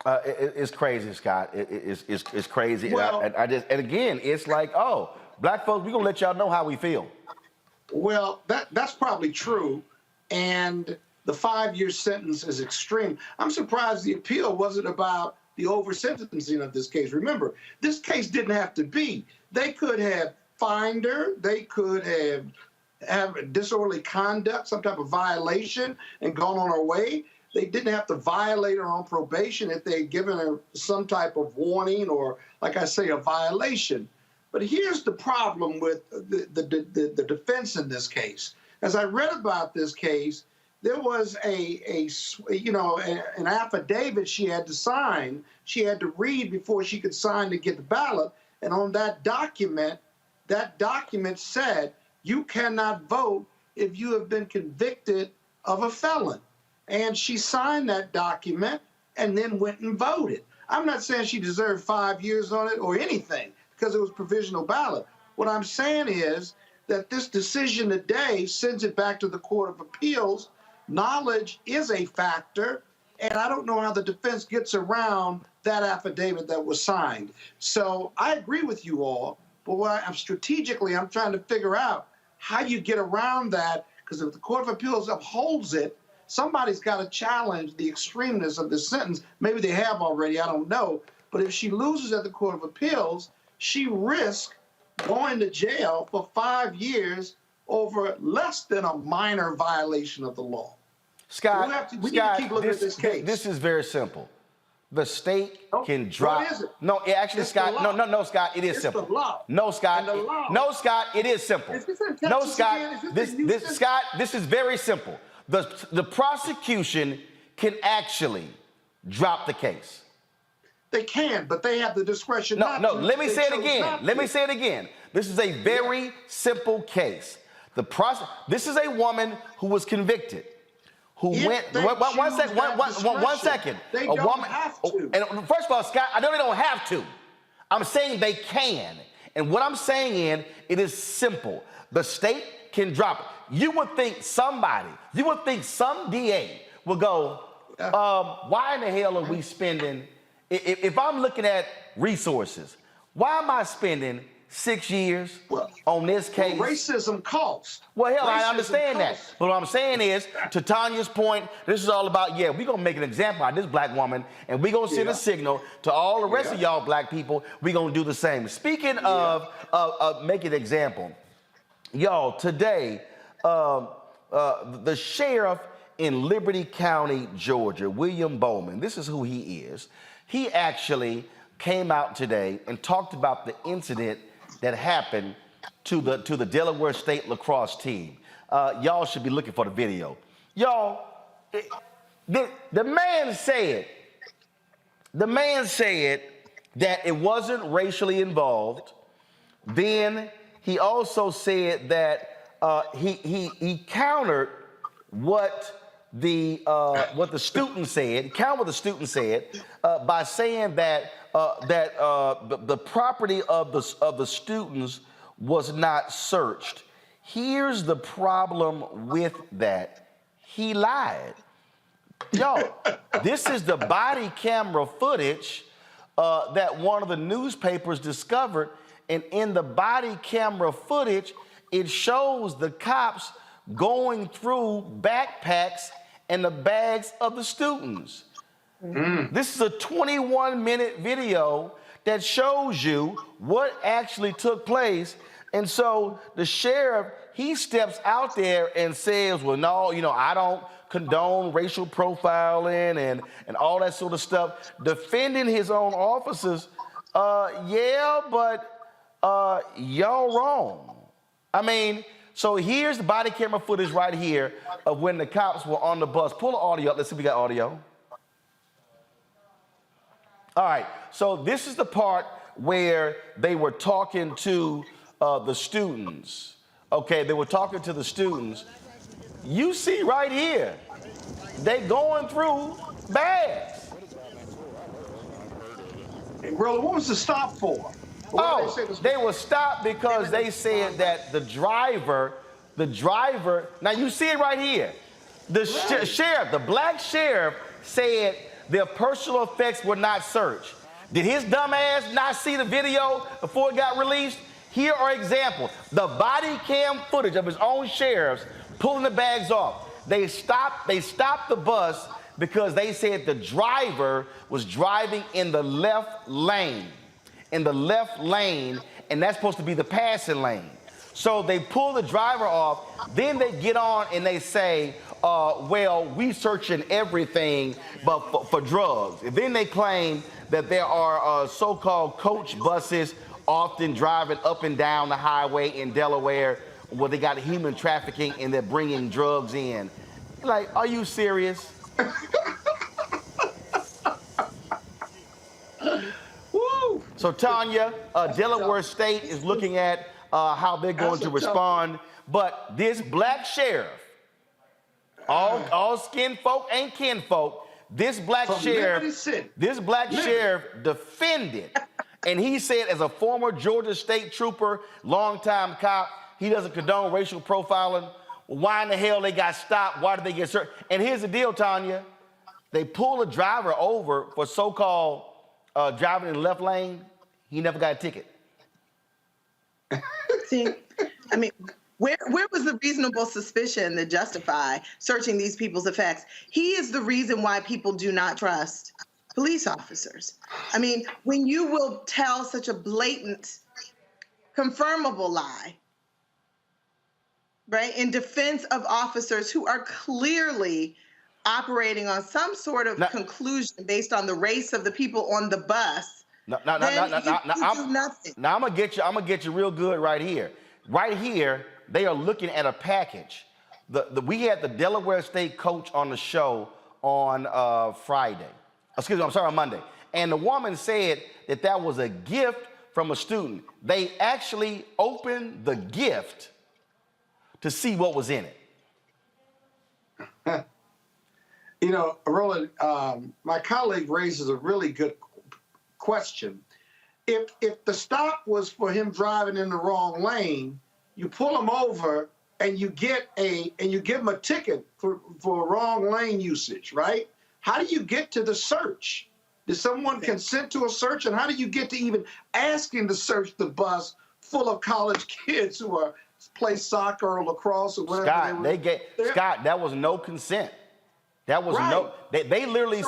K: It's crazy, Scott. It's crazy.
N: Well,
K: and and again, it's like, oh, black folks, we're going to let y'all know how we feel.
N: Well, that's probably true. And the 5-year sentence is extreme. I'm surprised the appeal wasn't about the over-sentencing of this case. Remember, this case didn't have to be. They could have fined her. They could have disorderly conduct, some type of violation, and gone on her way. They didn't have to violate her on probation if they had given her some type of warning or, like I say, a violation. But here's the problem with the defense in this case. As I read about this case, there was an affidavit she had to sign. She had to read before she could sign to get the ballot. And on that document said, you cannot vote if you have been convicted of a felon. And she signed that document and then went and voted. I'm not saying she deserved 5 years on it or anything because it was provisional ballot. What I'm saying is that this decision today sends it back to the Court of Appeals. Knowledge is a factor, and I don't know how the defense gets around that affidavit that was signed. So I agree with you all, but I'm trying to figure out how you get around that, because if the Court of Appeals upholds it, somebody's got to challenge the extremeness of this sentence. Maybe they have already, I don't know. But if she loses at the Court of Appeals, she risks going to jail for 5 years over less than a minor violation of the law.
K: Scott,
N: we need to keep looking at this case.
K: This is very simple. The state can drop.
N: What is it?
K: No, actually,
N: It's
K: Scott.
N: the law.
K: No, Scott. It is
N: It's
K: simple.
N: the law.
K: No, Scott.
N: And the law.
K: No, Scott. It is simple.
N: Is this in Texas
K: No, Scott.
N: again? Is this
K: Scott. This is very simple. The prosecution can actually drop the case.
N: They can, but they have the discretion
K: No,
N: not to.
K: no. Let me
N: They
K: say it
N: chose
K: again.
N: not
K: Let
N: to.
K: me say it again. This is a very simple case. This is a woman who was convicted. Who
N: If
K: went?
N: they
K: One
N: choose
K: second.
N: that
K: One second.
N: They
K: A
N: don't
K: woman.
N: have to.
K: And first of all, Scott, I know they don't have to. I'm saying they can. And what I'm saying it is simple. The state can drop it. You would think some DA would go, why in the hell are we spending, if I'm looking at resources, why am I spending 6 years on this case?
N: Well, racism costs.
K: Well, hell, I
N: Racism
K: understand that.
N: costs.
K: But what I'm saying is, to Tanya's point, this is all about, we're going to make an example out of this black woman, and we're going to send a signal to all the rest of y'all black people. We're going to do the same. Speaking of making an example, y'all, today, the sheriff in Liberty County, Georgia, William Bowman, this is who he is. He actually came out today and talked about the incident that happened to the Delaware State lacrosse team. Y'all should be looking for the video. Y'all, the man said that it wasn't racially involved. Then he also said that he countered what the student said. He countered what the student said by saying that the property of the students was not searched. Here's the problem with that. He lied. Y'all, this is the body camera footage that one of the newspapers discovered. And in the body camera footage, it shows the cops going through backpacks and the bags of the students. This is a 21-minute video that shows you what actually took place. And so the sheriff, he steps out there and says, well, no, I don't condone racial profiling and all that sort of stuff, defending his own officers. But y'all wrong. I mean, so here's the body camera footage right here of when the cops were on the bus. Pull the audio up. Let's see if we got audio. All right, so this is the part where they were talking to the students. Okay, they were talking to the students. You see right here, they going through bags.
N: Hey, Roland, what was the stop for?
K: They were stopped because they said that the driver, now you see it right here. The sheriff, the black sheriff said their personal effects were not searched. Did his dumb ass not see the video before it got released? Here are examples. The body cam footage of his own sheriffs pulling the bags off. They stopped the bus because they said the driver was driving in the left lane. And that's supposed to be the passing lane. So they pull the driver off, then they get on and they say, well, we searching everything but for drugs. And then they claim that there are so-called coach buses often driving up and down the highway in Delaware where they got human trafficking and they're bringing drugs in. Like, are you serious?
N: Woo!
K: So, Tanya, Delaware State is looking at how they're going to respond. But this black sheriff, all skin folk ain't kinfolk, this black sheriff defended. And he said, as a former Georgia State trooper, longtime cop, he doesn't condone racial profiling. Why in the hell they got stopped? Why did they get searched? And here's the deal, Tanya. They pull a driver over for so-called driving in the left lane. He never got a ticket.
P: See, I mean, where was the reasonable suspicion that justify searching these people's effects? He is the reason why people do not trust police officers. I mean, when you will tell such a blatant, confirmable lie, right, in defense of officers who are clearly operating on some sort of conclusion based on the race of the people on the bus,
K: you do nothing. Now I'm gonna get you real good right here. Right here, they are looking at a package. We had the Delaware State coach on the show on on Monday. And the woman said that was a gift from a student. They actually opened the gift to see what was in it.
N: You know, Roland, my colleague raises a really good question. If the stop was for him driving in the wrong lane, you pull him over and you give him a ticket for wrong lane usage, right? How do you get to the search? Did someone consent to a search? And how do you get to even asking to search the bus full of college kids who are play soccer or lacrosse or whatever?
K: Scott, that was no consent. That was they literally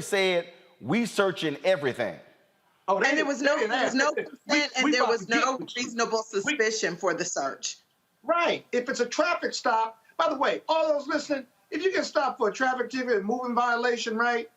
K: said, we searching everything.
P: And there was no consent and there was no reasonable suspicion for the search.
N: Right. If it's a traffic stop, by the way, all those listening, if you get stopped for a traffic ticket and moving violation, right,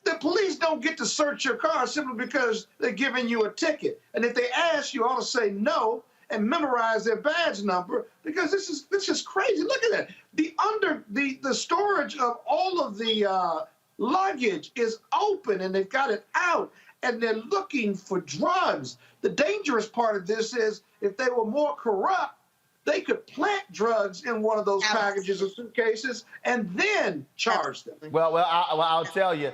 N: the police don't get to search your car simply because they're giving you a ticket. And if they ask, you ought to say no and memorize their badge number, because this is crazy. Look at that. The storage of all of the luggage is open and they've got it out and they're looking for drugs. The dangerous part of this is if they were more corrupt, they could plant drugs in one of those packages or suitcases and then charge them.
K: Well, I'll tell you,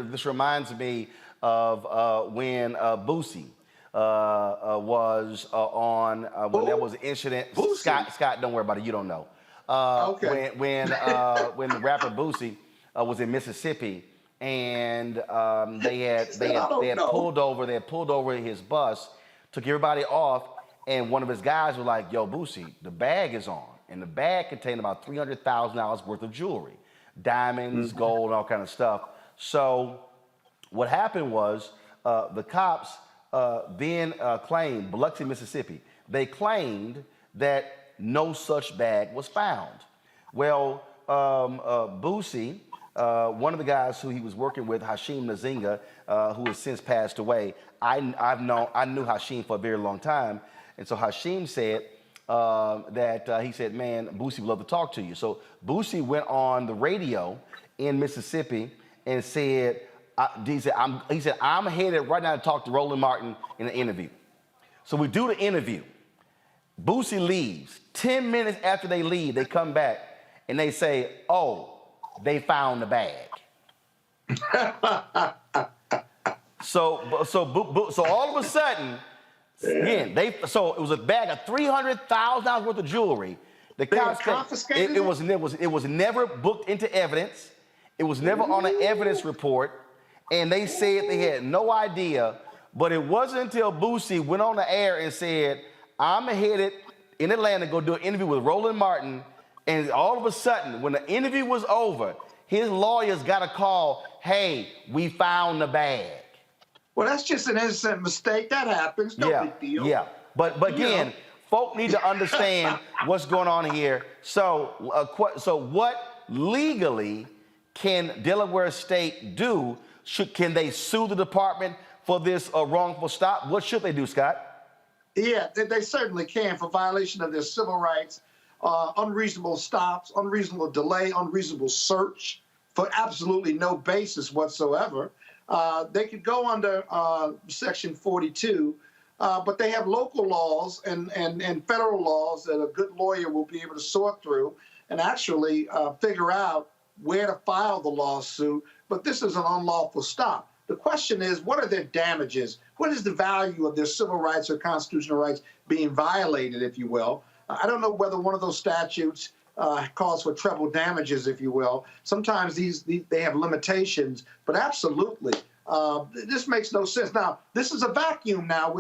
K: this reminds me of when Boosie was on, when there was an incident. Scott, don't worry about it, you don't know.
N: Okay.
K: When the rapper Boosie was in Mississippi and they had pulled over his bus, took everybody off, and one of his guys was like, yo, Boosie, the bag is on. And the bag contained about $300,000 worth of jewelry, diamonds, gold, all kind of stuff. So what happened was the cops then claimed, Biloxi, Mississippi, they claimed that no such bag was found. Well, Boosie, one of the guys who he was working with, Hashim Nzinga, who has since passed away, I knew Hashim for a very long time. And so Hashim said that he said, man, Boosie would love to talk to you. So Boosie went on the radio in Mississippi and said, I'm headed right now to talk to Roland Martin in an interview. So we do the interview. Boosie leaves. 10 minutes after they leave, they come back and they say, oh, they found the bag. So all of a sudden, again, so it was a bag of $300,000 worth of jewelry. The cops confiscated it was never booked into evidence. It was never on an evidence report, and they said they had no idea. But it wasn't until Boosie went on the air and said, I'm headed in Atlanta to go do an interview with Roland Martin, and all of a sudden, when the interview was over, his lawyers got a call, hey, we found the bag.
N: Well, that's just an innocent mistake. That happens. No big deal.
K: Yeah, but again, folk need to understand what's going on here. So what legally can Delaware State do? Can they sue the department for this wrongful stop? What should they do, Scott?
N: Yeah, they certainly can for violation of their civil rights, unreasonable stops, unreasonable delay, unreasonable search for absolutely no basis whatsoever. They could go under Section 42, but they have local laws and federal laws that a good lawyer will be able to sort through and actually figure out where to file the lawsuit. But this is an unlawful stop. The question is, what are their damages? What is the value of their civil rights or constitutional rights being violated, if you will? I don't know whether one of those statutes calls for treble damages, if you will. Sometimes they have limitations, but absolutely, this makes no sense. Now, this is a vacuum now.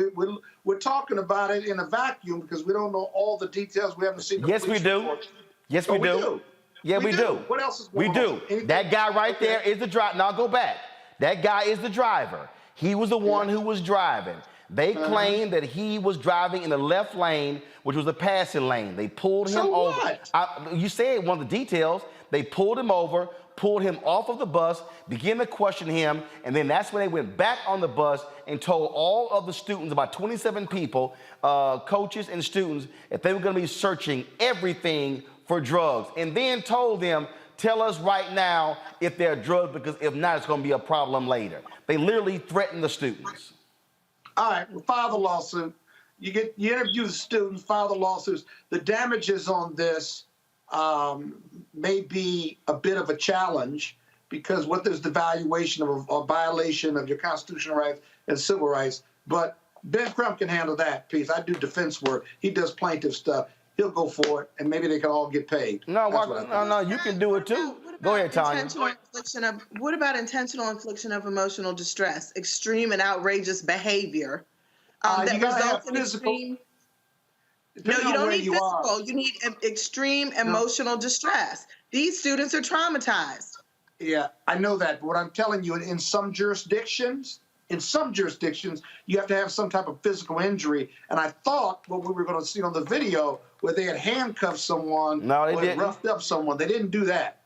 N: We're talking about it in a vacuum because we don't know all the details. We haven't seen the
K: Yes, we do.
N: reports.
K: Yes, we do. Yeah, we do.
N: What else is going on?
K: We do. That guy right there is the driver. Now, go back. That guy is the driver. He was the one who was driving. They claimed that he was driving in the left lane, which was a passing lane. They pulled him over.
N: What?
K: You said one of the details. They pulled him over, pulled him off of the bus, began to question him, and then that's when they went back on the bus and told all of the students, about 27 people, coaches and students, that they were going to be searching everything for drugs, and then told them, tell us right now if they're drugs, because if not, it's going to be a problem later. They literally threatened the students.
N: All right, well, file the lawsuit. You interview the students, file the lawsuits. The damages on this may be a bit of a challenge because what there's the valuation of a violation of your constitutional rights and civil rights. But Ben Crump can handle that piece. I do defense work. He does plaintiff stuff. He'll go for it, and maybe they can all get paid.
K: No, you can do it too. Go ahead, Tanya.
P: What about intentional infliction of emotional distress, extreme and outrageous behavior that results in extreme? No, you don't need physical. You need extreme emotional distress. These students are traumatized.
N: Yeah, I know that. But what I'm telling you, in some jurisdictions, you have to have some type of physical injury. And I thought what we were going to see on the video where they had handcuffed someone or had roughed up someone. They didn't do that.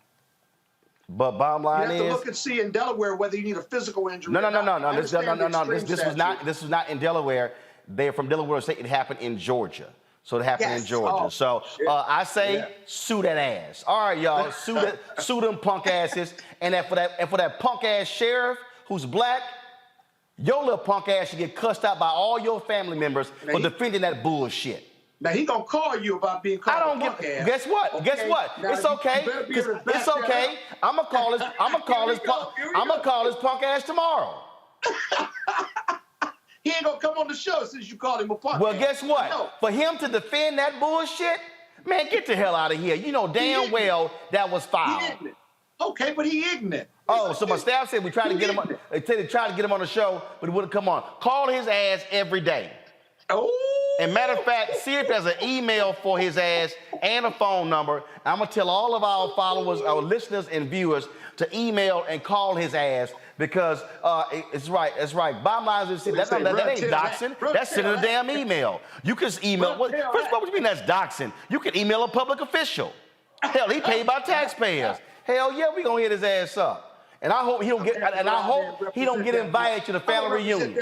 K: But bottom line is,
N: you have to look and see in Delaware whether you need a physical injury.
K: No. This was not in Delaware. They're from Delaware State. It happened in Georgia. So it happened in Georgia. I say sue that ass. All right, y'all, sue them punk asses. And for that punk ass sheriff who's black, your little punk ass should get cussed out by all your family members for defending that bullshit.
N: Now he gonna call you about being called a punk ass.
K: Guess what? Okay. Guess what? Now it's okay. It's okay. I'm gonna call his punk ass tomorrow.
N: He ain't gonna come on the show since you called him a punk.
K: Well, guess what? No. For him to defend that bullshit, man, get the hell out of here. You know damn well that was foul.
N: Okay, but he ignorant.
K: Oh, so my staff said we tried to get him. They said they tried to get him on the show, but he wouldn't come on. Call his ass every day.
N: Oh.
K: And matter of fact, see if there's an email for his ass and a phone number. I'm gonna tell all of our followers, our listeners and viewers to email and call his ass because it's right. That's right. Bottom line is that ain't doxing. That's sending a damn email. You can email. First of all, what do you mean that's doxing? You can email a public official. Hell, he paid by taxpayers. Hell yeah, we gonna hit his ass up. And I hope he don't get. And I hope he don't get invited to the family reunion.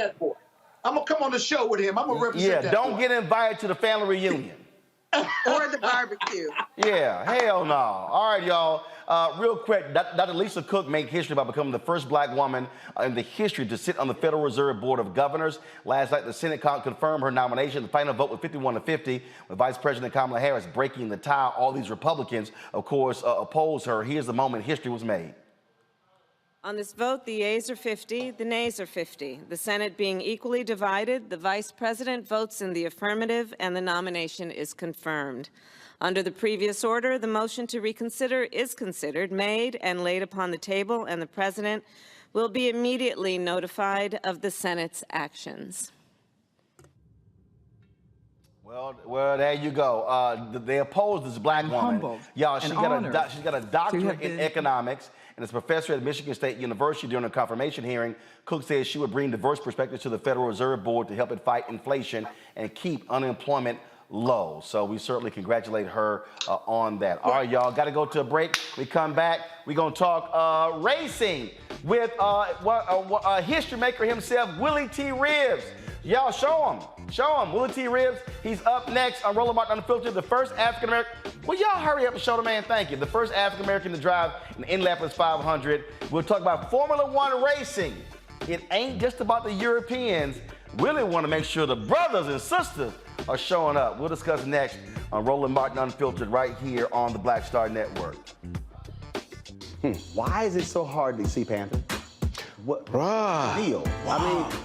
N: I'm gonna come on the show with him. I'm gonna represent that.
K: Yeah, don't get invited to the family reunion.
P: Or the barbecue.
K: Yeah, hell no. All right, y'all. Real quick, Dr. Lisa Cook made history by becoming the first black woman in the history to sit on the Federal Reserve Board of Governors. Last night, the Senate confirmed her nomination. The final vote was 51-50, with Vice President Kamala Harris breaking the tie. All these Republicans, of course, oppose her. Here's the moment history was made.
F: On this vote, the yeas are 50, the nays are 50. The Senate being equally divided, the Vice President votes in the affirmative and the nomination is confirmed. Under the previous order, the motion to reconsider is considered, made, and laid upon the table, and the President will be immediately notified of the Senate's actions.
K: Well, there you go. They oppose this black woman. Y'all, she's got a doctorate in economics and is a professor at Michigan State University. During a confirmation hearing, Cook says she would bring diverse perspectives to the Federal Reserve Board to help it fight inflation and keep unemployment low. So we certainly congratulate her on that. All right, y'all, got to go to a break. We come back, we're going to talk racing with history maker himself, Willy T. Ribbs. Y'all, show him. Willy T. Ribbs, he's up next on Roland Martin Unfiltered, the first African-American. Well, y'all hurry up and show the man thank you. The first African-American to drive an Indianapolis 500. We'll talk about Formula One racing. It ain't just about the Europeans. Willie want to make sure the brothers and sisters are showing up. We'll discuss next on Roland Martin Unfiltered right here on the Black Star Network.
G: Why is it so hard to see Panther? What deal? Wow. I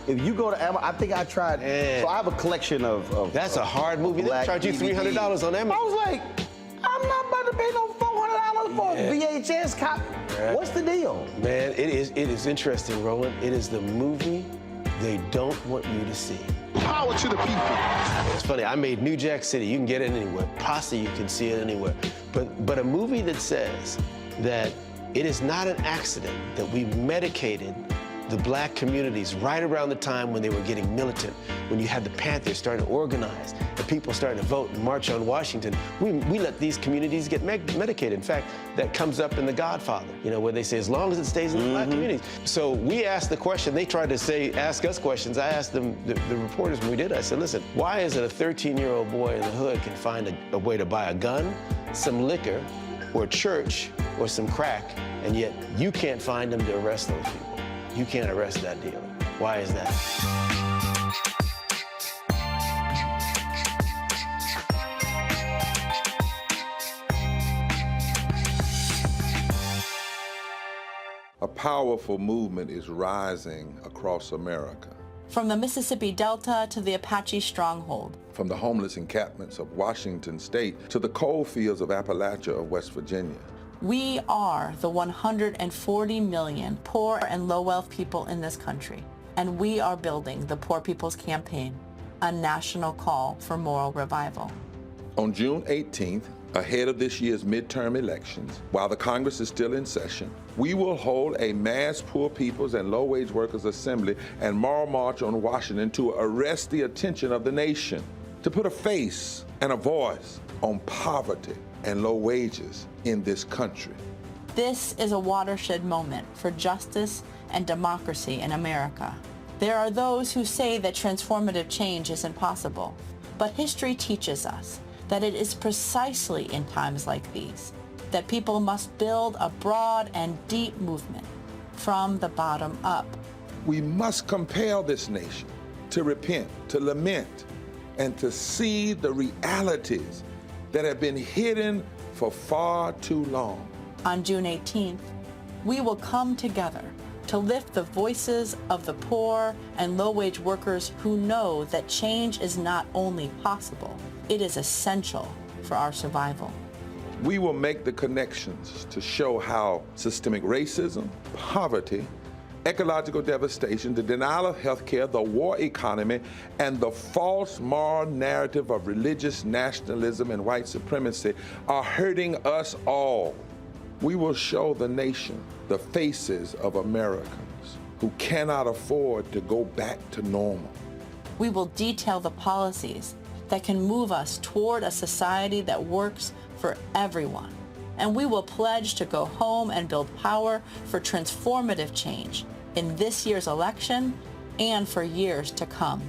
G: mean, if you go to Amazon, I think I tried. So I have a collection of
R: That's a hard movie. They charge you $300 on Amazon.
G: I was like, I'm not about to pay no $400 for a VHS copy. What's the deal?
R: Man, it is interesting, Roland. It is the movie they don't want you to see.
G: Power to the people.
R: It's funny, I made New Jack City. You can get it anywhere. Pasta, you can see it anywhere. But a movie that says that it is not an accident that we medicated the black communities right around the time when they were getting militant, when you had the Panthers starting to organize and people starting to vote and march on Washington. We let these communities get medicated. In fact, that comes up in The Godfather, you know, where they say as long as it stays in the black communities. So we asked the question, they tried to ask us questions. I asked them, the reporters when we did, I said, listen, why is it a 13-year-old boy in the hood can find a way to buy a gun, some liquor, or a church, or some crack, and yet you can't find them to arrest those people? You can't arrest that dealer. Why is that?
W: A powerful movement is rising across America.
X: From the Mississippi Delta to the Apache stronghold.
W: From the homeless encampments of Washington State to the coal fields of Appalachia of West Virginia.
X: We are the 140 million poor and low-wealth people in this country, and we are building the Poor People's Campaign, a national call for moral revival.
W: On June 18th, ahead of this year's midterm elections, while the Congress is still in session, we will hold a mass poor people's and low-wage workers assembly and moral march on Washington to arrest the attention of the nation, to put a face and a voice on poverty and low wages in this country.
X: This is a watershed moment for justice and democracy in America. There are those who say that transformative change isn't possible, but history teaches us that it is precisely in times like these that people must build a broad and deep movement from the bottom up.
W: We must compel this nation to repent, to lament, and to see the realities that have been hidden for far too long.
X: On June 18th, we will come together to lift the voices of the poor and low-wage workers who know that change is not only possible, it is essential for our survival.
W: We will make the connections to show how systemic racism, poverty, ecological devastation, the denial of health care, the war economy, and the false moral narrative of religious nationalism and white supremacy are hurting us all. We will show the nation the faces of Americans who cannot afford to go back to normal.
X: We will detail the policies that can move us toward a society that works for everyone. And we will pledge to go home and build power for transformative change in this year's election and for years to come.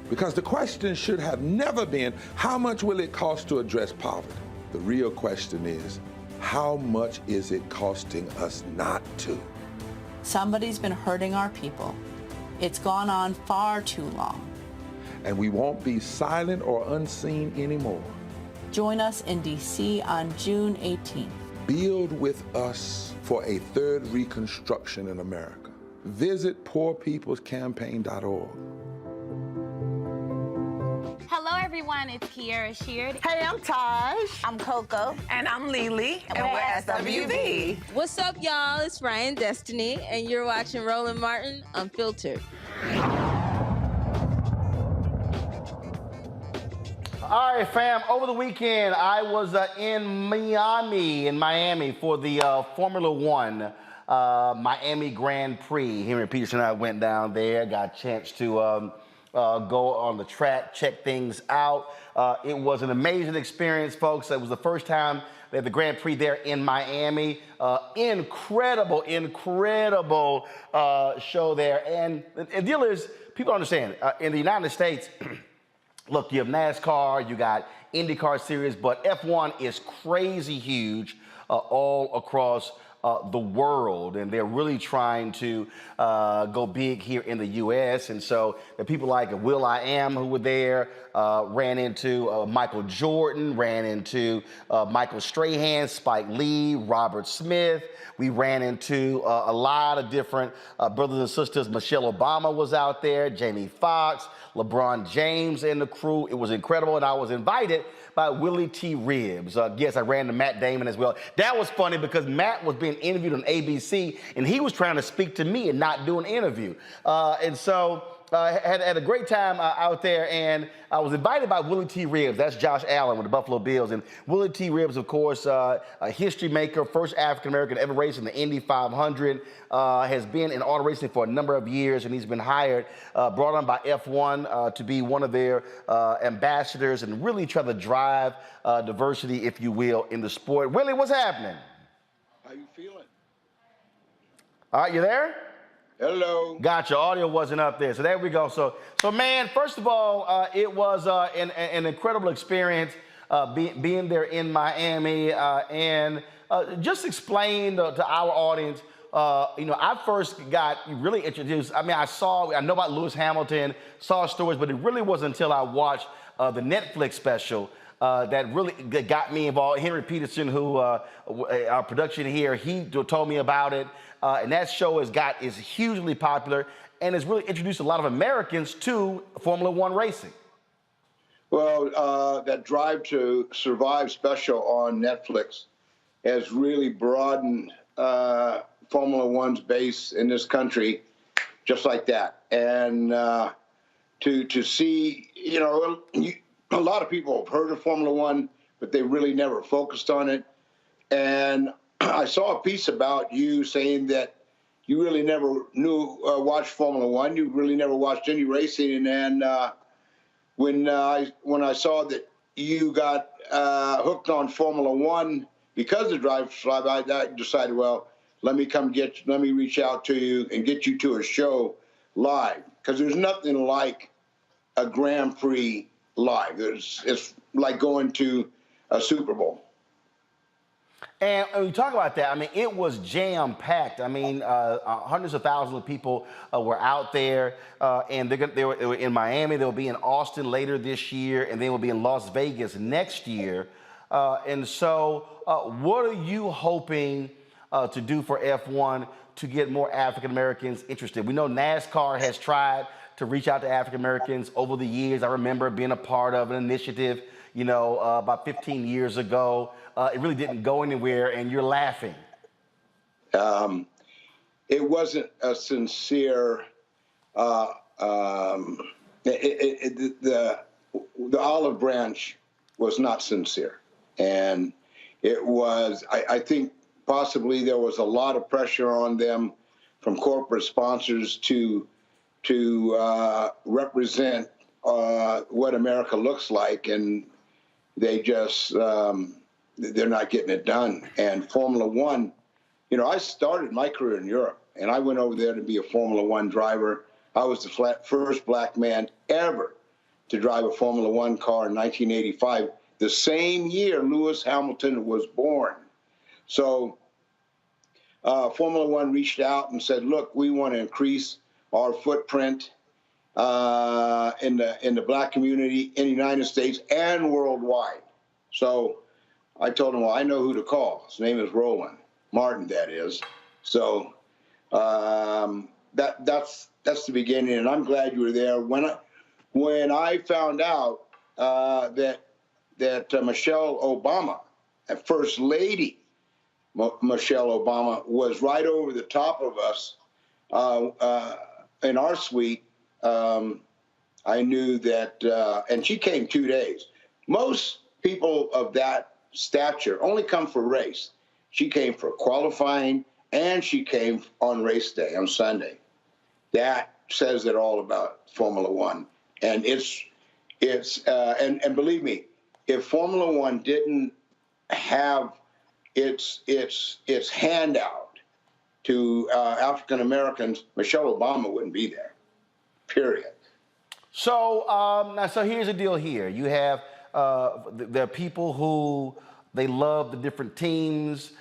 W: Because the question should have never been, how much will it cost to address poverty? The real question is, how much is it costing us not to?
X: Somebody's been hurting our people. It's gone on far too long.
W: And we won't be silent or unseen anymore.
X: Join us in D.C. on June 18th.
W: Build with us for a third Reconstruction in America. Visit poorpeoplescampaign.org.
E: Hello, everyone. It's Kiara Sheard.
H: Hey, I'm Taj.
E: I'm Coco.
H: And I'm Lily. And we're SWV.
J: What's up, y'all? It's Ryan Destiny, and you're watching Roland Martin Unfiltered.
K: All right, fam. Over the weekend, I was in Miami for the Formula One Miami Grand Prix. Henry Peterson and I went down there, got a chance to go on the track, check things out. It was an amazing experience, folks. It was the first time they had the Grand Prix there in Miami. Incredible show there. And the deal is, people understand, in the United States, look, you have NASCAR, you got IndyCar series, but F1 is crazy huge all across the world, and they're really trying to go big here in the U.S. And so the people like Willy who were there, ran into Michael Jordan, ran into Michael Strahan, Spike Lee, Robert Smith. We ran into a lot of different brothers and sisters. Michelle Obama was out there, Jamie Foxx, LeBron James and the crew. It was incredible, and I was invited by Willy T. Ribbs. Yes, I ran to Matt Damon as well. That was funny because Matt was being interviewed on ABC, and he was trying to speak to me and not do an interview. And so had a great time out there, and I was invited by Willy T. Ribbs. That's Josh Allen with the Buffalo Bills. And Willy T. Ribbs, of course, a history maker, first African-American ever raced in the Indy 500, has been in auto racing for a number of years, and he's been hired, brought on by F1 to be one of their ambassadors and really try to drive diversity, if you will, in the sport. Willie, what's happening?
M: How you feeling?
K: All right, you there?
M: Hello.
K: Gotcha. Audio wasn't up there. So there we go. So man, first of all, it was an incredible experience being there in Miami. And just explain to our audience, I first got really introduced. I mean, I know about Lewis Hamilton, saw stories, but it really wasn't until I watched the Netflix special that really got me involved. Henry Peterson, who our production here, he told me about it. And that show is hugely popular and has really introduced a lot of Americans to Formula One racing.
M: Well, that Drive to Survive special on Netflix has really broadened Formula One's base in this country, just like that. And to see, a lot of people have heard of Formula One, but they really never focused on it. And I saw a piece about you saying that you really never watched Formula One. You really never watched any racing. And when I saw that you got hooked on Formula One because of Drive to Survive, I decided, well, let me reach out to you and get you to a show live, because there's nothing like a Grand Prix live. It's like going to a Super Bowl.
K: And when you talk about that, I mean, it was jam-packed. I mean, hundreds of thousands of people were out there, and they were in Miami. They'll be in Austin later this year, and they will be in Las Vegas next year. And so what are you hoping to do for F1 to get more African-Americans interested? We know NASCAR has tried to reach out to African-Americans over the years. I remember being a part of an initiative, about 15 years ago. It really didn't go anywhere, and you're laughing.
M: It wasn't a sincere, the olive branch was not sincere. And it was, I think possibly there was a lot of pressure on them from corporate sponsors to represent what America looks like, and they just, they're not getting it done. And Formula One, I started my career in Europe, and I went over there to be a Formula One driver. I was the first black man ever to drive a Formula One car in 1985, the same year Lewis Hamilton was born. So Formula One reached out and said, look, we want to increase our footprint in the black community in the United States and worldwide. So I told him, well, I know who to call. His name is Roland Martin, that is. So that's the beginning, and I'm glad you were there. When I found out that Michelle Obama, First Lady Michelle Obama, was right over the top of us in our suite, I knew that, and she came 2 days. Most people of that stature only come for race. She came for qualifying, and she came on race day, on Sunday. That says it all about Formula One. And and believe me, if Formula One didn't have its handout to African Americans, Michelle Obama wouldn't be there. Period.
K: So so here's the deal. Here you have there are people who they love the different teams.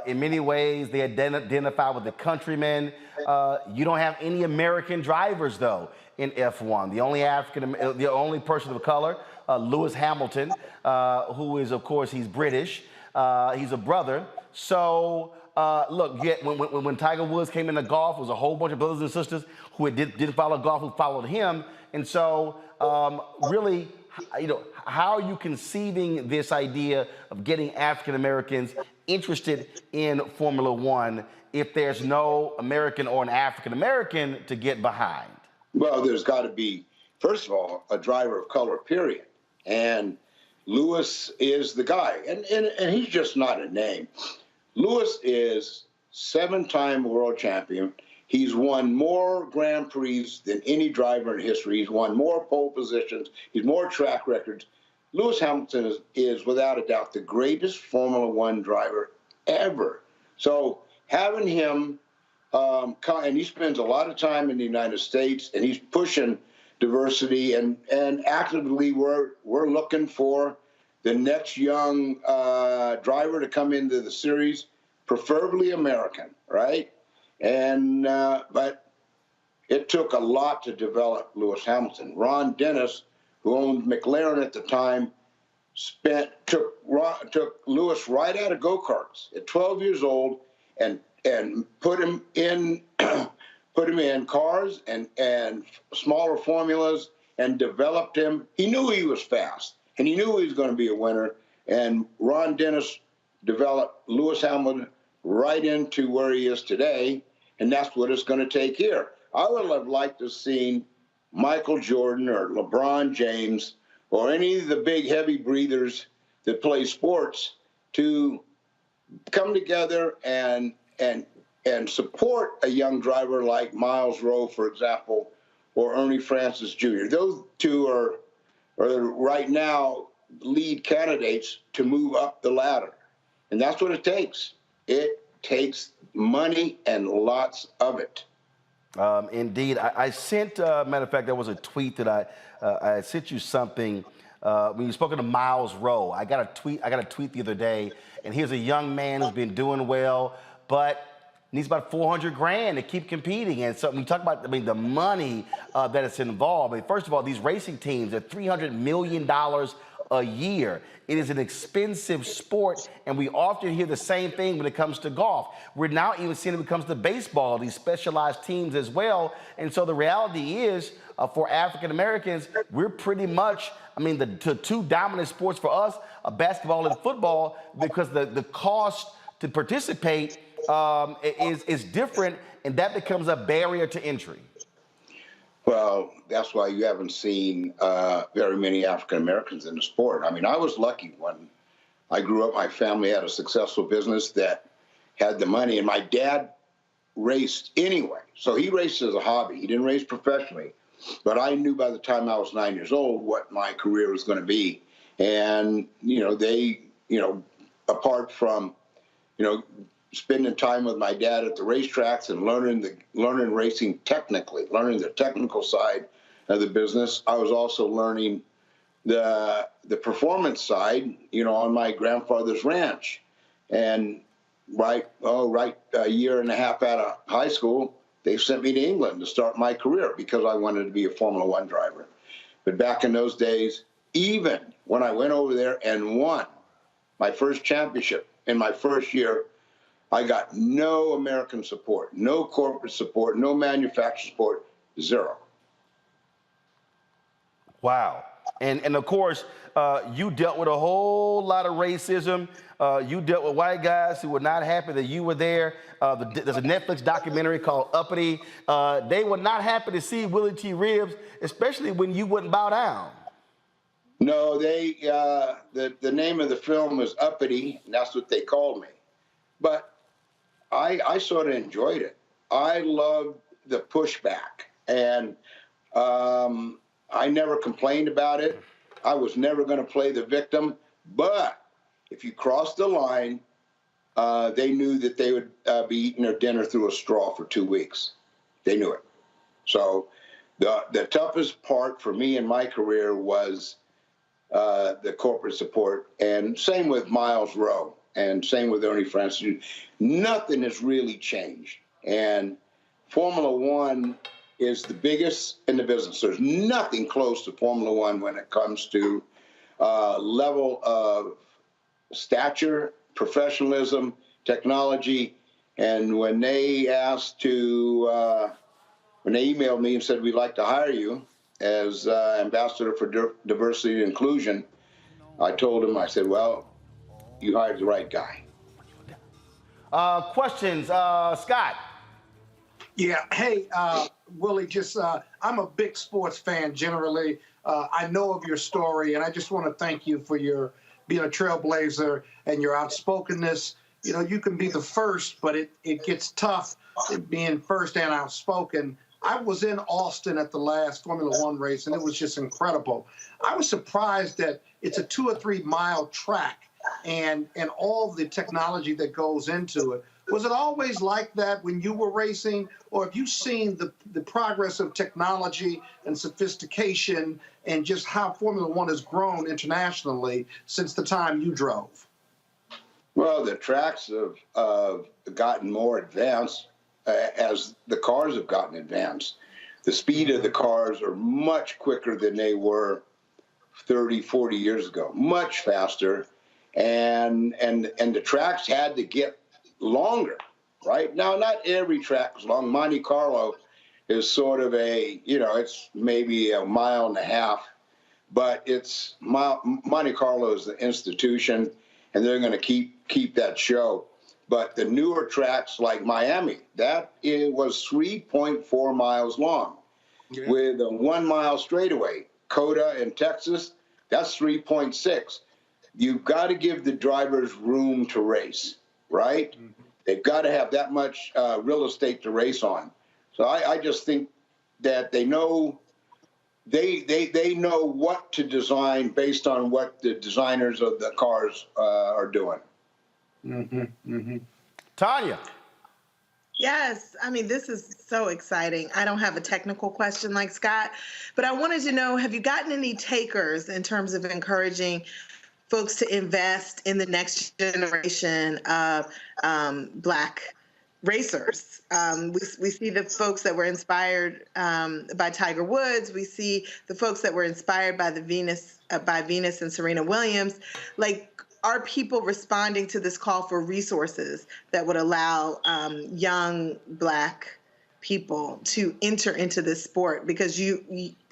K: In many ways, they identify with the countrymen. You don't have any American drivers though in F1. The only person of color, Lewis Hamilton, who is, of course, he's British. He's a brother. So look, when Tiger Woods came into golf, it was a whole bunch of brothers and sisters who didn't follow golf who followed him. And so really, how are you conceiving this idea of getting African Americans interested in Formula One if there's no American or an African American to get behind?
M: Well, there's got to be, first of all, a driver of color, period. And Lewis is the guy. And he's just not a name. Lewis is 7-time world champion. He's won more Grand Prix than any driver in history. He's won more pole positions. He's more track records. Lewis Hamilton is without a doubt the greatest Formula One driver ever. So having him, and he spends a lot of time in the United States, and he's pushing diversity, and actively we're looking for the next young driver to come into the series, preferably American, right? And but it took a lot to develop Lewis Hamilton. Ron Dennis, who owned McLaren at the time, took Lewis right out of go-karts at 12 years old and put him in cars and smaller formulas and developed him. He knew he was fast, and he knew he was going to be a winner. And Ron Dennis developed Lewis Hamilton right into where he is today, and that's what it's going to take here. I would have liked to have seen Michael Jordan or LeBron James or any of the big heavy breathers that play sports to come together and support a young driver like Miles Rowe, for example, or Ernie Francis Jr. Those two are right now lead candidates to move up the ladder. And that's what it takes. It takes money and lots of it.
K: Indeed. I sent, matter of fact, there was a tweet that I sent you something when you spoke to Miles Rowe. I got a tweet the other day, and here's a young man who's been doing well, but needs about $400,000 to keep competing. And so when you talk about, the money that is involved. First of all, these racing teams are $300 million a year. It is an expensive sport, and we often hear the same thing when it comes to golf. We're now even seeing it when it comes to baseball, these specialized teams as well. And so the reality is, for African Americans, we're pretty much, the two dominant sports for us are basketball and football, because the cost to participate is different, and that becomes a barrier to entry.
M: Well, that's why you haven't seen very many African Americans in the sport. I was lucky when I grew up. My family had a successful business that had the money, and my dad raced anyway. So he raced as a hobby. He didn't race professionally. But I knew by the time I was 9 years old what my career was going to be. And, they, apart from, spending time with my dad at the racetracks and learning racing technically, learning the technical side, of the business, I was also learning the performance side, on my grandfather's ranch. And a year and a half out of high school, they sent me to England to start my career because I wanted to be a Formula One driver. But back in those days, even when I went over there and won my first championship in my first year, I got no American support, no corporate support, no manufacturer support, zero.
K: Wow. And of course, you dealt with a whole lot of racism. You dealt with white guys who were not happy that you were there. There's a Netflix documentary called Uppity. They were not happy to see Willy T. Ribbs, especially when you wouldn't bow down.
M: No, the name of the film was Uppity, and that's what they called me. But I sort of enjoyed it. I loved the pushback, and I never complained about it. I was never going to play the victim, but if you crossed the line, they knew that they would be eating their dinner through a straw for 2 weeks. They knew it. So the toughest part for me in my career was the corporate support, and same with Miles Rowe, and same with Ernie Francis. Nothing has really changed, and Formula One is the biggest in the business. There's nothing close to Formula One when it comes to level of stature, professionalism, technology. And when they asked to, when they emailed me and said, we'd like to hire you as ambassador for diversity and inclusion, I told them, I said, well, you hired the right guy.
K: Questions, Scott?
N: Yeah. Hey, Willie, I'm a big sports fan generally. I know of your story, and I just want to thank you for your being a trailblazer and your outspokenness. You can be the first, but it gets tough being first and outspoken. I was in Austin at the last Formula One race, and it was just incredible. I was surprised that it's a 2 or 3 mile track and all the technology that goes into it. Was it always like that when you were racing, or have you seen the progress of technology and sophistication and just how Formula One has grown internationally since the time you drove?
M: Well, the tracks have gotten more advanced as the cars have gotten advanced. The speed of the cars are much quicker than they were 30, 40 years ago, much faster. And the tracks had to get longer, right? Now, not every track is long. Monte Carlo is sort of it's maybe a mile and a half, but Monte Carlo is the institution, and they're going to keep that show. But the newer tracks like Miami, it was 3.4 miles long with a 1 mile straightaway. Coda in Texas, that's 3.6. You've got to give the drivers room to race, right? Mm-hmm. They've got to have that much real estate to race on. So I just think that they know what to design based on what the designers of the cars are doing.
N: Mm-hmm. Mm-hmm.
K: Tanya.
P: Yes, this is so exciting. I don't have a technical question like Scott, but I wanted to know, have you gotten any takers in terms of encouraging folks to invest in the next generation of Black racers? We see the folks that were inspired by Tiger Woods. We see the folks that were inspired by Venus and Serena Williams. Are people responding to this call for resources that would allow young Black people to enter into this sport? Because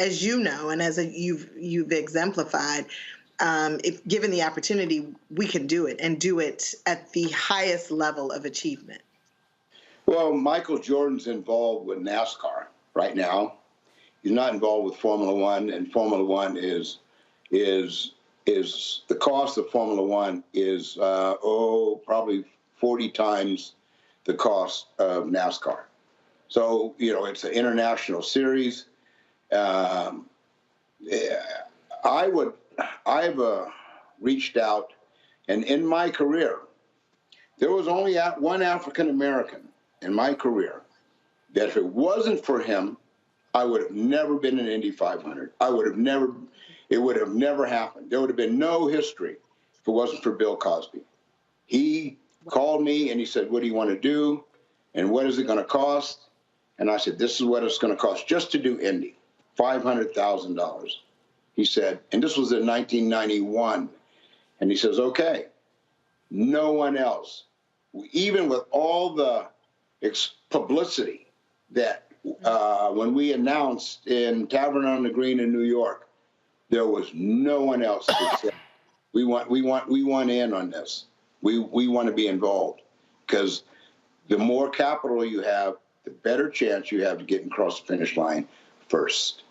P: as you know, and as you've exemplified, if given the opportunity, we can do it and do it at the highest level of achievement.
M: Well, Michael Jordan's involved with NASCAR right now. He's not involved with Formula One, and Formula One is the cost of Formula One is probably 40 times the cost of NASCAR. So it's an international series. I've reached out, and in my career, there was only one African American in my career that if it wasn't for him, I would have never been in Indy 500. It would have never happened. There would have been no history if it wasn't for Bill Cosby. He called me and he said, what do you want to do? And what is it going to cost? And I said, this is what it's going to cost just to do Indy, $500,000. He said, and this was in 1991. And he says, okay, no one else, even with all the publicity that when we announced in Tavern on the Green in New York, there was no one else that said, we want in on this. We want to be involved, because the more capital you have, the better chance you have to get across the finish line first.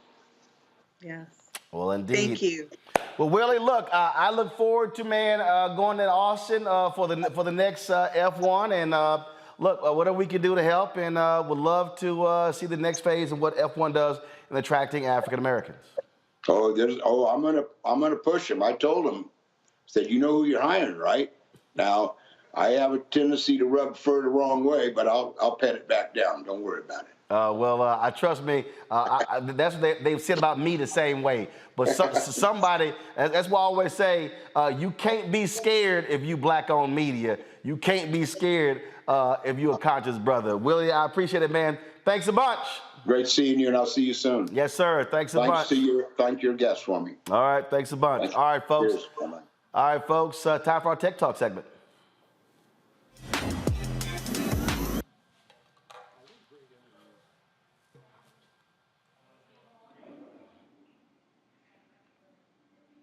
P: Yes.
K: Well, indeed.
P: Thank you.
K: Well, Willie, look, I look forward to, man, going to Austin for the next F1, and look, whatever we can do to help, and would love to see the next phase of what F1 does in attracting African Americans.
M: I'm gonna push him. I told him, said, you know who you're hiring, right? Now, I have a tendency to rub fur the wrong way, but I'll pat it back down. Don't worry about it.
K: I trust me. That's what they've said about me the same way. But somebody, that's why I always say, you can't be scared if you black-owned media. You can't be scared if you're a conscious brother. Willie, I appreciate it, man. Thanks a bunch.
M: Great seeing you, and I'll see you soon.
K: Yes, sir. Thanks a bunch.
M: Thank your guest for me.
K: All right. Thanks a bunch. All right, folks.
M: Cheers.
K: All right, folks. Time for our Tech Talk segment.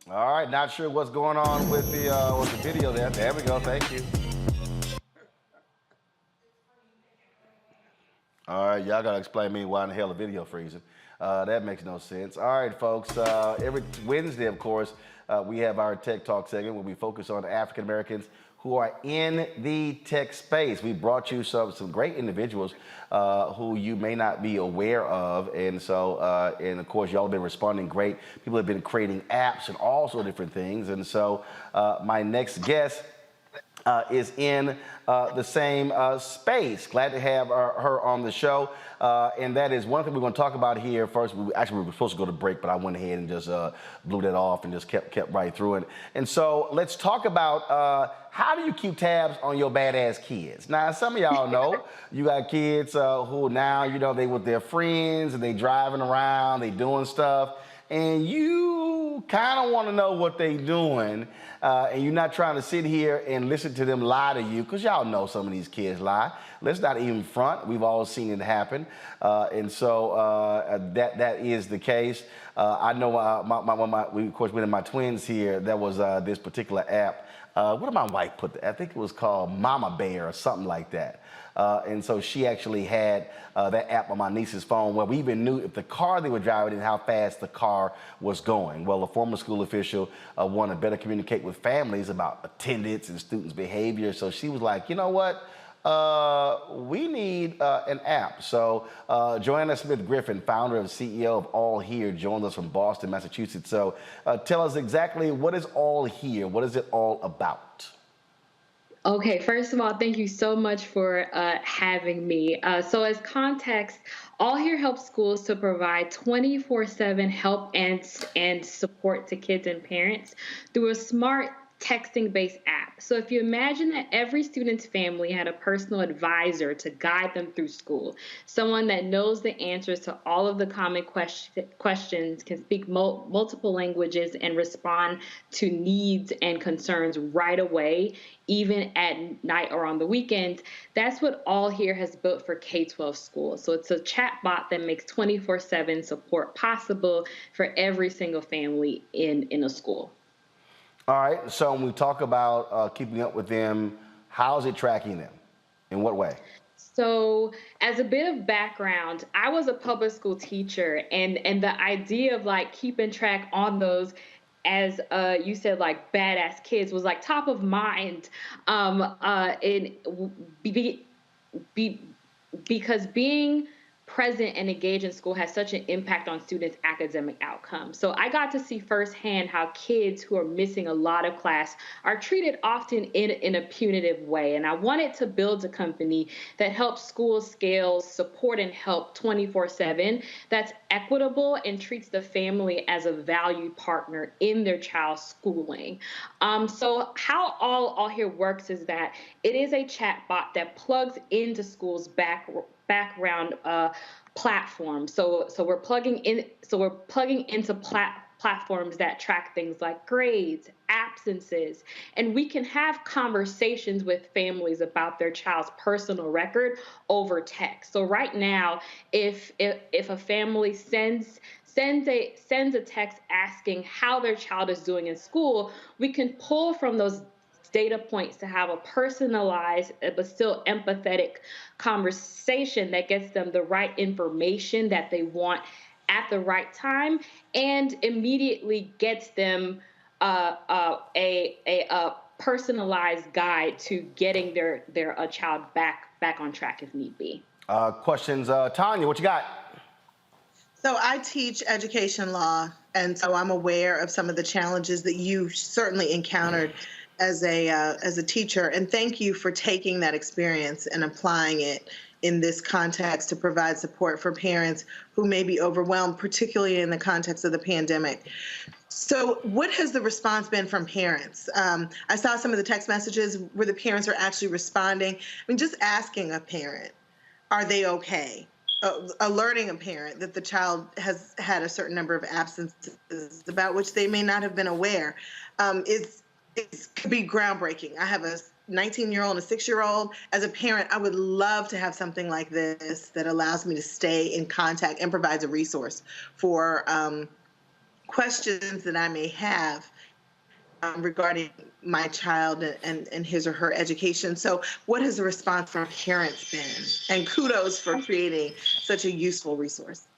K: All right, not sure what's going on with the video there. There we go. Thank you. All right, y'all gotta explain to me why in the hell the video freezing. That makes no sense. All right, folks. Every Wednesday, of course, we have our Tech Talk segment where we focus on African Americans who are in the tech space. We brought you some great individuals who you may not be aware of. And so, and of course, y'all have been responding great. People have been creating apps and all sorts of different things. And so my next guest is in the same space. Glad to have her on the show. And that is one thing we're going to talk about here first. We were supposed to go to break, but I went ahead and just blew that off and just kept right through it. And so let's talk about how do you keep tabs on your badass kids? Now, some of y'all know you got kids who now, you know, they with their friends and they driving around, they doing stuff, and you kind of want to know what they doing, and you're not trying to sit here and listen to them lie to you, because y'all know some of these kids lie. Let's not even front. We've all seen it happen, and so that is the case. I know we of course, with my twins here, there was this particular app. What did my wife put? I think it was called Mama Bear or something like that. And so she actually had that app on my niece's phone where we even knew if the car they were driving and how fast the car was going. Well, a former school official wanted to better communicate with families about attendance and students' behavior. So she was like, you know what? We need an app. So Joanna Smith-Griffin, founder and CEO of All Here, joined us from Boston, Massachusetts. So tell us exactly, what is All Here? What is it all about?
A: Okay, first of all, thank you so much for having me. So as context, All Here helps schools to provide 24/7 help and support to kids and parents through a smart texting-based app. So if you imagine that every student's family had a personal advisor to guide them through school, someone that knows the answers to all of the common questions, can speak multiple languages, and respond to needs and concerns right away, even at night or on the weekends, that's what All Here has built for K-12 schools. So it's a chat bot that makes 24/7 support possible for every single family in a school.
K: All right, so when we talk about keeping up with them, how is it tracking them? In what way?
A: So as a bit of background, I was a public school teacher, and the idea of like keeping track on those, as you said, like badass kids, was like top of mind. Because being present and engaged in school has such an impact on students' academic outcomes. So I got to see firsthand how kids who are missing a lot of class are treated often in a punitive way. And I wanted to build a company that helps schools scale, support, and help 24/7, that's equitable and treats the family as a valued partner in their child's schooling. So how all here works is that it is a chatbot that plugs into schools' background platforms. So we're plugging into platforms that track things like grades, absences, and we can have conversations with families about their child's personal record over text. So right now, if a family sends a text asking how their child is doing in school, we can pull from those data points to have a personalized but still empathetic conversation that gets them the right information that they want at the right time and immediately gets them a personalized guide to getting their child back on track if need be.
K: Questions, Tanya, what you got?
P: So I teach education law, and so I'm aware of some of the challenges that you certainly encountered as a teacher. And thank you for taking that experience and applying it in this context to provide support for parents who may be overwhelmed, particularly in the context of the pandemic. So what has the response been from parents? I saw some of the text messages where the parents are actually responding. I mean, just asking a parent, are they okay? Alerting a parent that the child has had a certain number of absences about which they may not have been aware could be groundbreaking. I have a 19-year-old and a 6-year-old. As a parent, I would love to have something like this that allows me to stay in contact and provides a resource for questions that I may have regarding my child and his or her education. So what has the response from parents been? And kudos for creating such a useful resource.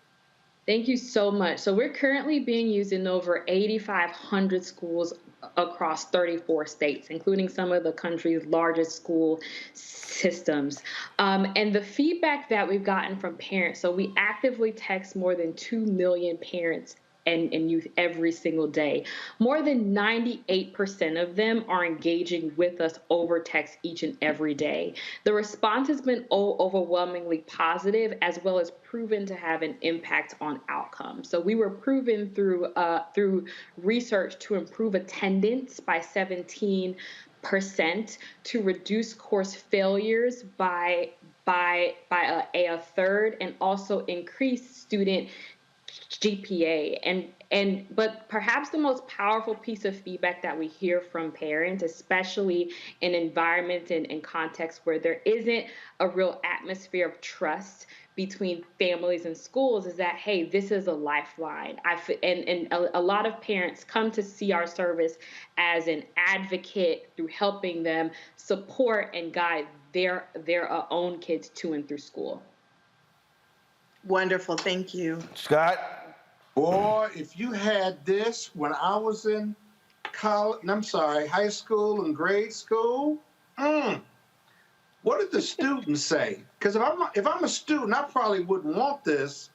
A: Thank you so much. So we're currently being used in over 8,500 schools across 34 states, including some of the country's largest school systems. And the feedback that we've gotten from parents, so we actively text more than 2 million parents and youth every single day. More than 98% of them are engaging with us over text each and every day. The response has been overwhelmingly positive, as well as proven to have an impact on outcomes. So we were proven through research to improve attendance by 17%, to reduce course failures by a third, and also increase student GPA. But perhaps the most powerful piece of feedback that we hear from parents, especially in environments and contexts where there isn't a real atmosphere of trust between families and schools, is that, hey, this is a lifeline. And a lot of parents come to see our service as an advocate through helping them support and guide their own kids to and through school.
P: Wonderful. Thank you.
K: Scott?
N: Boy, if you had this when I was in high school and grade school, what did the students say? Because if I'm a student, I probably wouldn't want this.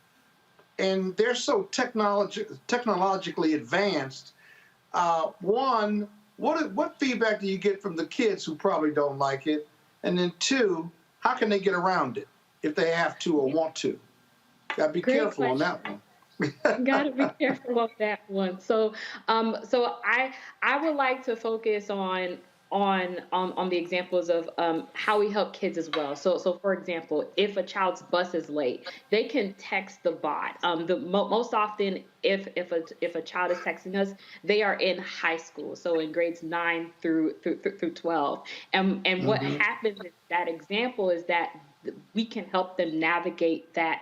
N: And they're so technologically advanced. One, what feedback do you get from the kids who probably don't like it? And then two, how can they get around it if they have to or want to? Gotta be careful on that one.
A: Gotta be careful of that one. So I would like to focus on the examples of how we help kids as well. So for example, if a child's bus is late, they can text the bot. Most often, if a child is texting us, they are in high school, so in grades 9 through 12. And what happens in that example is that we can help them navigate that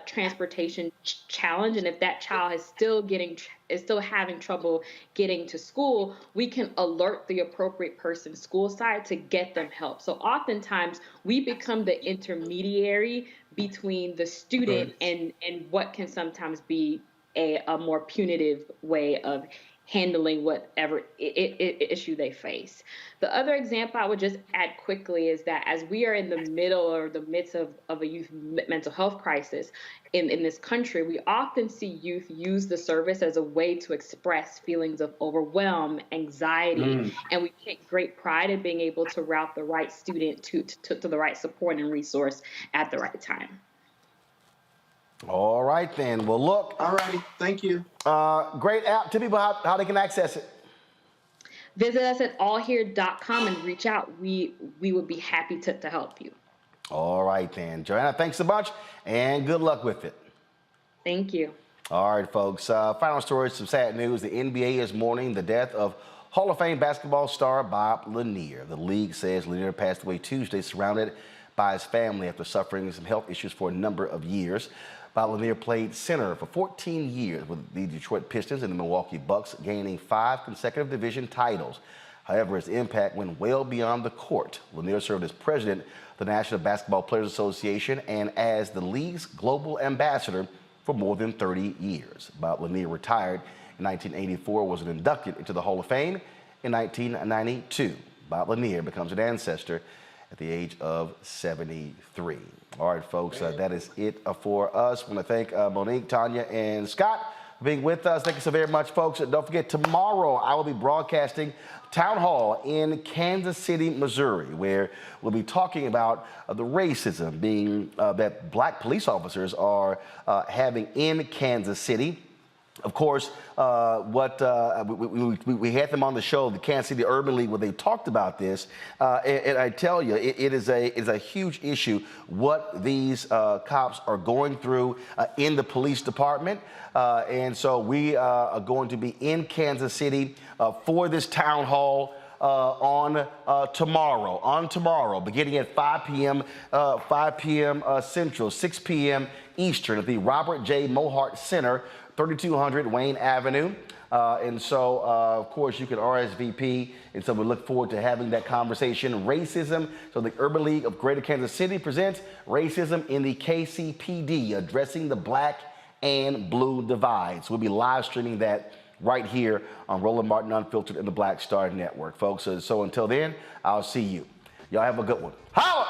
A: transportation challenge. And if that child is still having trouble getting to school, we can alert the appropriate person school side to get them help. So oftentimes we become the intermediary between the student and what can sometimes be a more punitive way of handling whatever issue they face. The other example I would just add quickly is that as we are in the middle or the midst of a youth mental health crisis in this country, we often see youth use the service as a way to express feelings of overwhelm, anxiety, and we take great pride in being able to route the right student to the right support and resource at the right time.
K: All right, then. Well, look.
N: All righty. Thank you.
K: Great app. Tell people how they can access it.
A: Visit us at allhere.com and reach out. We would be happy to help you.
K: All right, then. Joanna, thanks a bunch, and good luck with it.
A: Thank you.
K: All right, folks. Final story, some sad news. The NBA is mourning the death of Hall of Fame basketball star Bob Lanier. The league says Lanier passed away Tuesday, surrounded by his family after suffering some health issues for a number of years. Bob Lanier played center for 14 years with the Detroit Pistons and the Milwaukee Bucks, gaining 5 consecutive division titles. However, his impact went well beyond the court. Lanier served as president of the National Basketball Players Association and as the league's global ambassador for more than 30 years. Bob Lanier retired in 1984, was inducted into the Hall of Fame in 1992. Bob Lanier becomes an ancestor at the age of 73. All right, folks, that is it for us. I want to thank Monique, Tanya, and Scott for being with us. Thank you so very much, folks. Don't forget, tomorrow I will be broadcasting Town Hall in Kansas City, Missouri, where we'll be talking about the racism being that black police officers are having in Kansas City. Of course, we had them on the show, the Kansas City Urban League, where they talked about this. And I tell you, it is a huge issue what these cops are going through in the police department. And so we are going to be in Kansas City for this town hall on tomorrow, beginning at 5 p.m. Central, 6 p.m. Eastern at the Robert J. Mohart Center, 3200 Wayne Avenue. And so, of course, you can RSVP. And so we look forward to having that conversation. Racism. So the Urban League of Greater Kansas City presents Racism in the KCPD, Addressing the Black and Blue Divide. So we'll be live streaming that right here on Roland Martin Unfiltered and the Black Star Network, folks. So until then, I'll see you. Y'all have a good one. Holla!